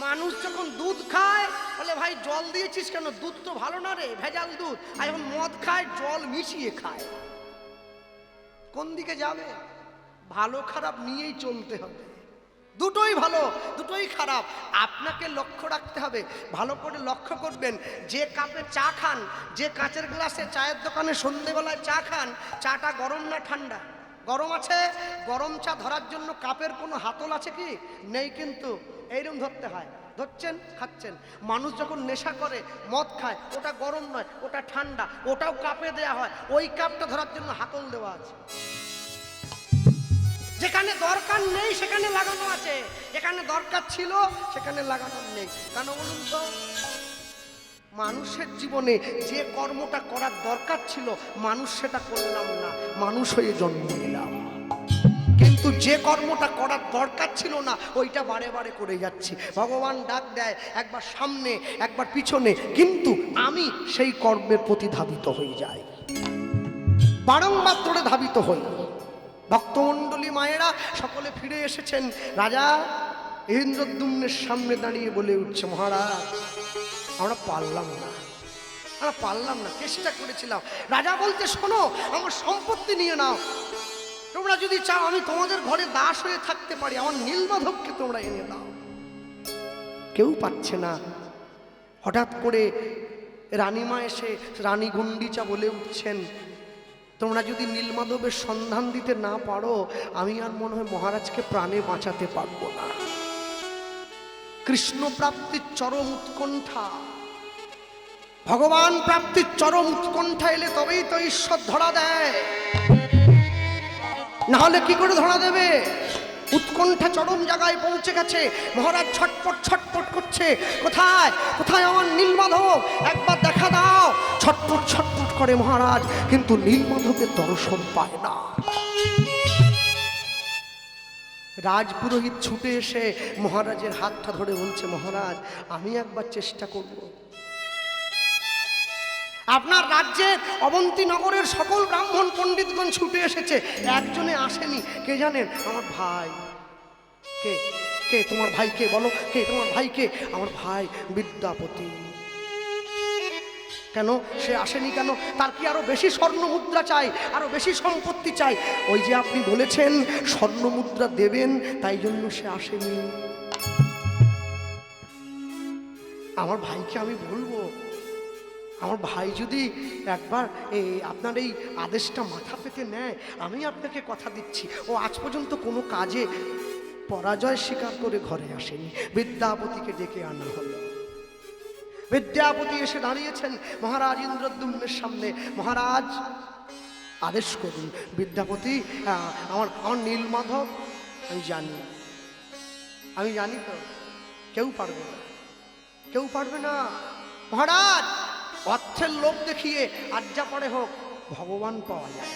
A: মানুষ যখন দুধ খায় বলে ভাই জল দিয়েছিস কেন, দুধ তো ভালো না রে, ভেজাল দুধ। আর যখন মদ খায় জল মিশিয়ে খায়। কোন দিকে যাবে? ভালো খারাপ নিয়েই চলতে হবে, দুটোই ভালো দুটোই খারাপ। আপনাকে লক্ষ্য রাখতে হবে, ভালো করে লক্ষ্য করবেন। যে কাপে চা খান, যে কাঁচের গ্লাসে চায়ের দোকানে সন্ধ্যেবেলায় চা খান, চাটা গরম না ঠান্ডা? গরম আছে। গরম চা ধরার জন্য কাপের কোনো হাতল আছে কি? নেই, কিন্তু এইরকম ধরতে হয়। ধরছেন, খাচ্ছেন। মানুষ যখন নেশা করে, মদ খায়, ওটা গরম নয়, ওটা ঠান্ডা, ওটাও কাপে দেয়া হয়। ওই কাপটা ধরার জন্য হাতল দেওয়া আছে। যেখানে দরকার নেই সেখানে লাগানো আছে, যেখানে দরকার ছিল সেখানে লাগানো নেই। কেন বলুন তো? মানুষের জীবনে যে কর্মটা করার দরকার ছিল মানুষ সেটা করলাম না, মানুষ হয়ে জন্ম নিলাম। কিন্তু যে কর্মটা করার দরকার ছিল না ওইটা বারে বারে করে যাচ্ছি। ভগবান ডাক দেয়, একবার সামনে একবার পিছনে, কিন্তু আমি সেই কর্মের প্রতি ধাবিত হয়ে যাই, বারংবার ধরে ধাবিত হই। ভক্তমণ্ডলী মায়েরা সকলে ফিরে এসেছেন। রাজা ইন্দ্রদ্যুম্নের সামনে দাঁড়িয়ে বলে উঠছে, মহারাজ আমরা পারলাম না, চেষ্টা করেছিলাম। রাজা বলতে, শোনো, আমার সম্পত্তি নিয়ে নাও, তোমরা যদি চাও আমি তোমাদের ঘরে দাস হয়ে থাকতে পারি, আমার নীলমাধবকে তোমরা এনে দাও। কেউ পাচ্ছে না। হঠাৎ করে রানীমা এসে রানী গুন্ডিচা বলে উঠছেন, তোমরা যদি নীলমাধবের সন্ধান দিতে না পারো আমি আর মনে হয় মহারাজকে প্রাণে বাঁচাতে পারবো না। কৃষ্ণ প্রাপ্তির চরম উৎকণ্ঠা, ভগবান প্রাপ্তির চরম উৎকণ্ঠা এলে তবেই তো ঈশ্বর ধরা দেয়, না হলে কি করে ধরা দেবে? উৎকণ্ঠা চরম জায়গায় পৌঁছে গেছে। মহারাজ ছটপট ছটপট করছে, কোথায় কোথায় আমার নীলমাধব, একবার দেখা দাও। ছটপট ছটপট করে মহারাজ, কিন্তু নীলমাধবের দর্শন পায় না। রাজপুরোহিত ছুটে এসে মহারাজের হাতটা ধরে বলছে, মহারাজ আমি একবার চেষ্টা করব। আপনার রাজ্যের অবন্তী নগরের সকল ব্রাহ্মণ পণ্ডিতগণ ছুটে এসেছে, একজনে আসেনি। কে জানেন? আমার ভাই। কে কে তোমার ভাই? কে বলো, কে তোমার ভাই? কে? আমার ভাই বিদ্যাপতি। কেন সে আসেনি কেন? তার কি আরো বেশি স্বর্ণ মুদ্রা চাই, আরো বেশি সম্পত্তি চাই? ওই যে আপনি বলেছেন স্বর্ণ মুদ্রা দেবেন, তাই জন্য সে আসেনি। আমার ভাইকে আমি বলবো, আমার ভাই যদি একবার আপনার এই আদেশটা মাথা পেতে নেয়, আমি আপনাকে কথা দিচ্ছি ও আজ পর্যন্ত কোনো কাজে পরাজয় স্বীকার করে ঘরে আসেনি। বিদ্যাপতিকে ডেকে আনা হলো। বিদ্যাপতি এসে দাঁড়িয়েছেন মহারাজ ইন্দ্রদ্যুম্নের সামনে। মহারাজ আদেশ করুন। বিদ্যাপতি, আমার নীলমাধব আমি জানি তো, কেউ পারবে না মহারাজ। অর্থের লোভ দেখিয়ে আজ্ঞা পরে হোক ভগবান পাওয়া যায়,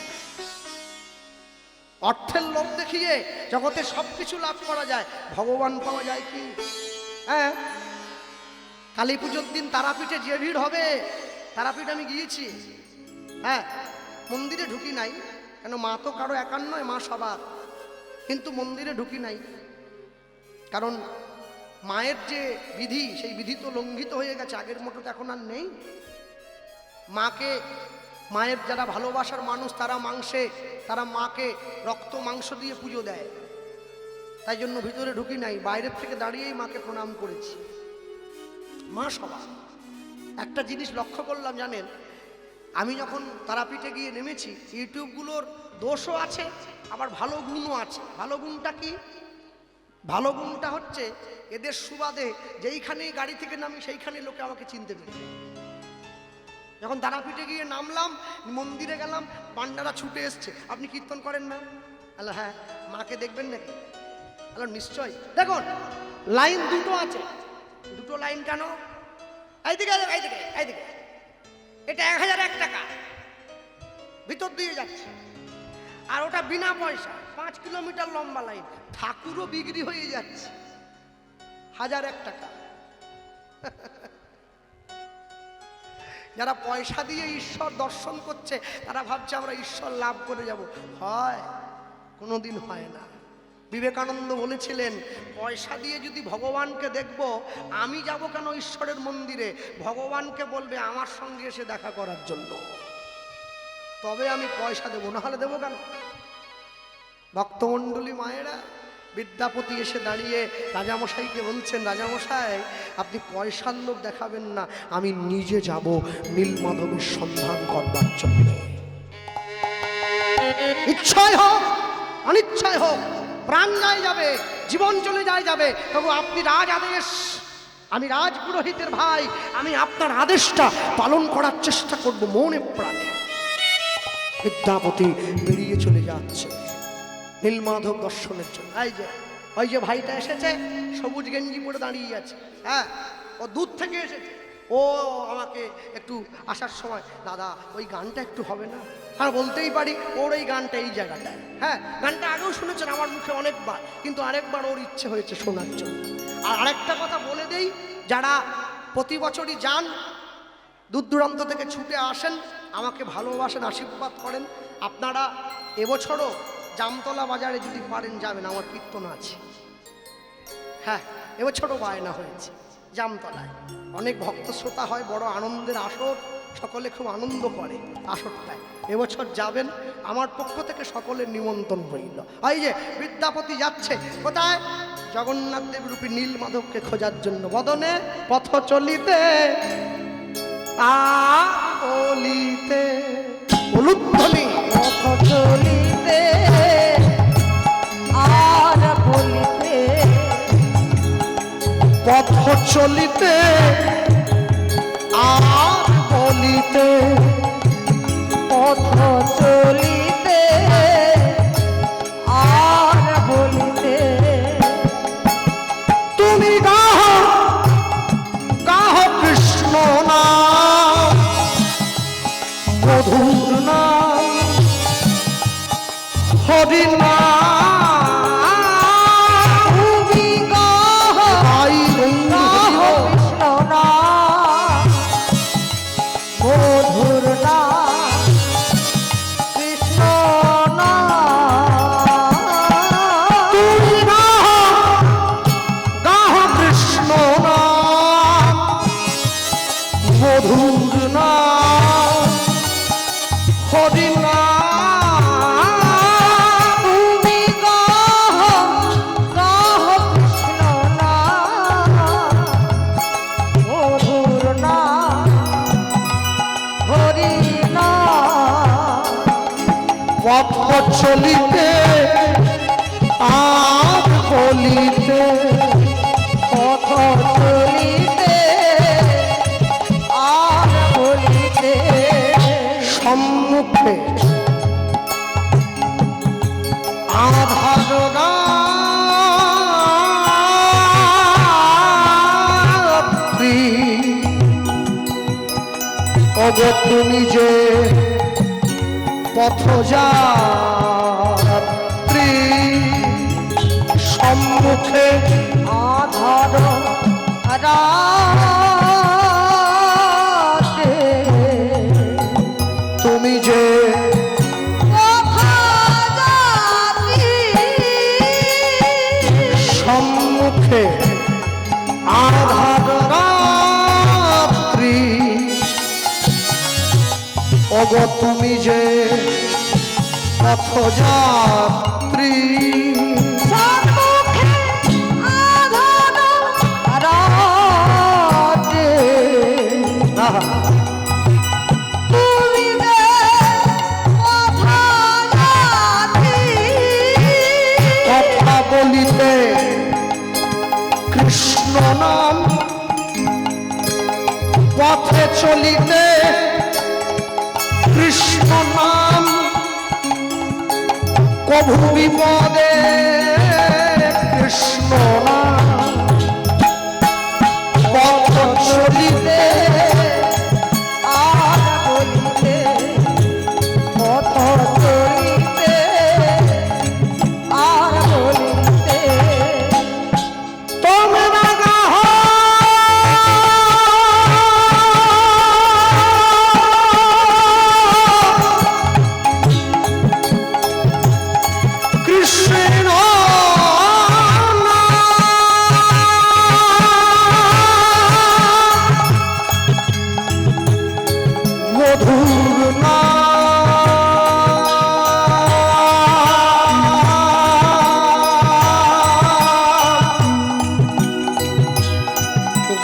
A: অর্থের লোভ দেখিয়ে জগতে সবকিছু লাভ করা যায়, ভগবান পাওয়া যায় কি? হ্যাঁ, কালী পুজোর দিন তারাপীঠে যে ভিড় হবে, তারাপীঠ আমি গিয়েছি। হ্যাঁ, মন্দিরে ঢুকি নাই, কেন মা তো কারো একার নয়, মা সবার। কিন্তু মন্দিরে ঢুকি নাই, কারণ মায়ের যে বিধি, সেই বিধি তো লঙ্ঘিত হয়ে গেছে, আগের মতো তো এখন আর নেই। মায়ের যারা ভালোবাসার মানুষ তারা মাকে রক্ত মাংস দিয়ে পুজো দেয়, তাই জন্য ভিতরে ঢুকি নাই, বাইরের থেকে দাঁড়িয়েই মাকে প্রণাম করেছি। মা সবার। একটা জিনিস লক্ষ্য করলাম জানেন, আমি যখন তারাপীঠে গিয়ে নেমেছি, ইউটিউবগুলোর দোষও আছে আবার ভালো গুণও আছে। ভালো গুণটা কি? ভালো গুণটা হচ্ছে এদের সুবাদে যেইখানেই গাড়ি থেকে নামি সেইখানে লোকে আমাকে চিনতে পেরে। যখন দাঁড়াপিঠে গিয়ে নামলাম, মন্দিরে গেলাম, পান্ডারা ছুটে এসছে, আপনি কীর্তন করেন না? আল্লাহ হ্যাঁ। মাকে দেখবেন নাকি? আল্লাহ নিশ্চয়ই। দেখুন লাইন দুটো আছে, দুটো লাইন কেন? এইদিকে এইদিকে এইদিকে, এটা 1001 টাকা ভিতর দিয়ে যাচ্ছে, আর ওটা বিনা পয়সা 5 কিলোমিটার লম্বা লাইন। ঠাকুরও বিক্রি হয়ে যাচ্ছে 1001 টাকা। যারা পয়সা দিয়ে ঈশ্বর দর্শন করছে তারা ভাবছে আমরা ঈশ্বর লাভ করে যাব। হয়? কোনোদিন হয় না। বিবেকানন্দ বলেছিলেন, পয়সা দিয়ে যদি ভগবানকে দেখব, আমি যাব কেন ঈশ্বরের মন্দিরে? ভগবানকে বলবে আমার সঙ্গে এসে দেখা করার জন্য, তবে আমি পয়সা দেবো, না হলে দেবো কেন? ভক্তমণ্ডলী মায়েরা, বিদ্যাপতি এসে দাঁড়িয়ে রাজামশাইকে বলছেন, রাজামশাই আপনি পয়সার লোভ দেখাবেন না, আমি নিজে যাব নীলমাধবের সন্ধান করবার জন্য। ইচ্ছায় হোক অনিচ্ছায় হোক, প্রাণ যায় যাবে, জীবন চলে যায় যাবে, তবু আপনি রাজ আদেশ, আমি রাজপুরোহিতের ভাই, আমি আপনার আদেশটা পালন করার চেষ্টা করব মনে প্রাণে। বিদ্যাপতি বেরিয়ে চলে যাচ্ছে নীলমাধব দর্শনের জন্য। ওই যে ভাইটা এসেছে, সবুজ গেঞ্জি পরে দাঁড়িয়ে আছে, হ্যাঁ, ও দূর থেকে এসেছে। ও আমাকে একটু আসার সময়, দাদা ওই গানটা একটু হবে না? আর বলতেই পারি, ওর এই গানটা এই জায়গাটায়, হ্যাঁ, গানটা আগেও শুনেছেন আমার মুখে অনেকবার, কিন্তু আরেকবার ওর ইচ্ছে হয়েছে শোনার জন্য। আর আরেকটা কথা বলে দেই, যারা প্রতি বছরই যান, দূর দূরান্ত থেকে ছুটে আসেন, আমাকে ভালোবাসেন, আশীর্বাদ করেন, আপনারা এবছরও জামতলা বাজারে যদি পারেন যাবেন, আমার কীর্তন আছে। হ্যাঁ, এবছরও বায়না হয়েছে জামতলায়, অনেক ভক্ত শ্রোতা হয়, বড় আনন্দের আসর, সকলে খুব আনন্দ করে আসরটায়। এবছর যাবেন, আমার পক্ষ থেকে সকলের নিমন্ত্রণ রইল। এই যে বিদ্যাপতি যাচ্ছে কোথায়? জগন্নাথ দেব রূপী নীলমাধবকে খোঁজার জন্য। বদনে পথ চলিতে বলিতে, উলুধ্বনি
B: পথ চলিতে আর বলিতে,
A: পথ চলিতে আর বলিতে,
B: পথ চলিতে আর বলিতে,
A: তুমি গাহ গাহ কৃষ্ণ নাম, মধুর নাম, হরি নাম,
B: তুমি গাহ
A: গাই
B: গাহ কৃষ্ণ নাম, মধুর নাম, কৃষ্ণ নাম,
A: তুমি গাহ কৃষ্ণ নাম, মধুর নাম, হরি নাম,
B: তুমি গাহ গাহ কৃষ্ণ নাম, মধুর নাম, হরি নাম,
A: পথ চলিতে আর বলিতে,
B: পথ চলিতে আর বলিতে,
A: সম্মুখে আধার রাত্রি, ওগো তুমি যে পথযাত্রী, সম্মুখে
B: আধার রাতে,
A: তুমি যে
B: পথযাত্রী,
A: সম্মুখে আধার রাত্রি, ওগো তুমি যে পথযাত্রী,
B: সম্মুখে আধার রাতে, তুমি যে পথযাত্রী,
A: কথা বলিতে কৃষ্ণ নাম পথে চলিতে কৃষ্ণ নাম কভু বিপদে কৃষ্ণ নাম পথ চলিতে
B: আর বলিতে পথ চলিতে আর বলিতে
A: তোমরা গাহ কৃষ্ণ মধুর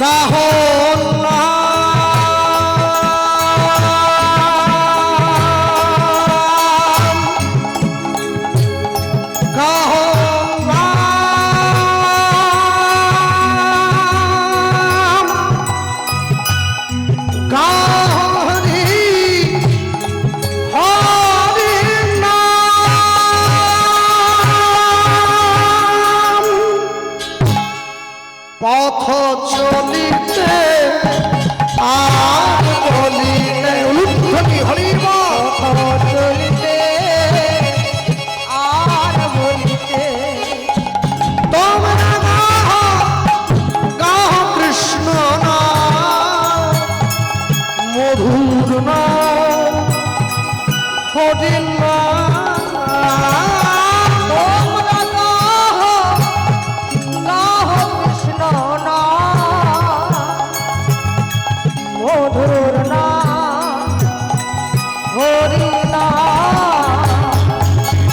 A: গাহন পথ চলিতে আর বলিতে উলুধ্বনি হরিব
B: পথ চলিতে আর বলিতে
A: তোমরা গাহ গাহ কৃষ্ণ নাম মধুর নাম হরির নাম
B: তোমরা গাহ গাহ কৃষ্ণ নাম মধুর নাম হরি নাম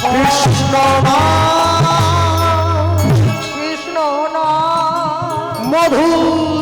A: কৃষ্ণ নাম
B: কৃষ্ণ নাম
A: মধুর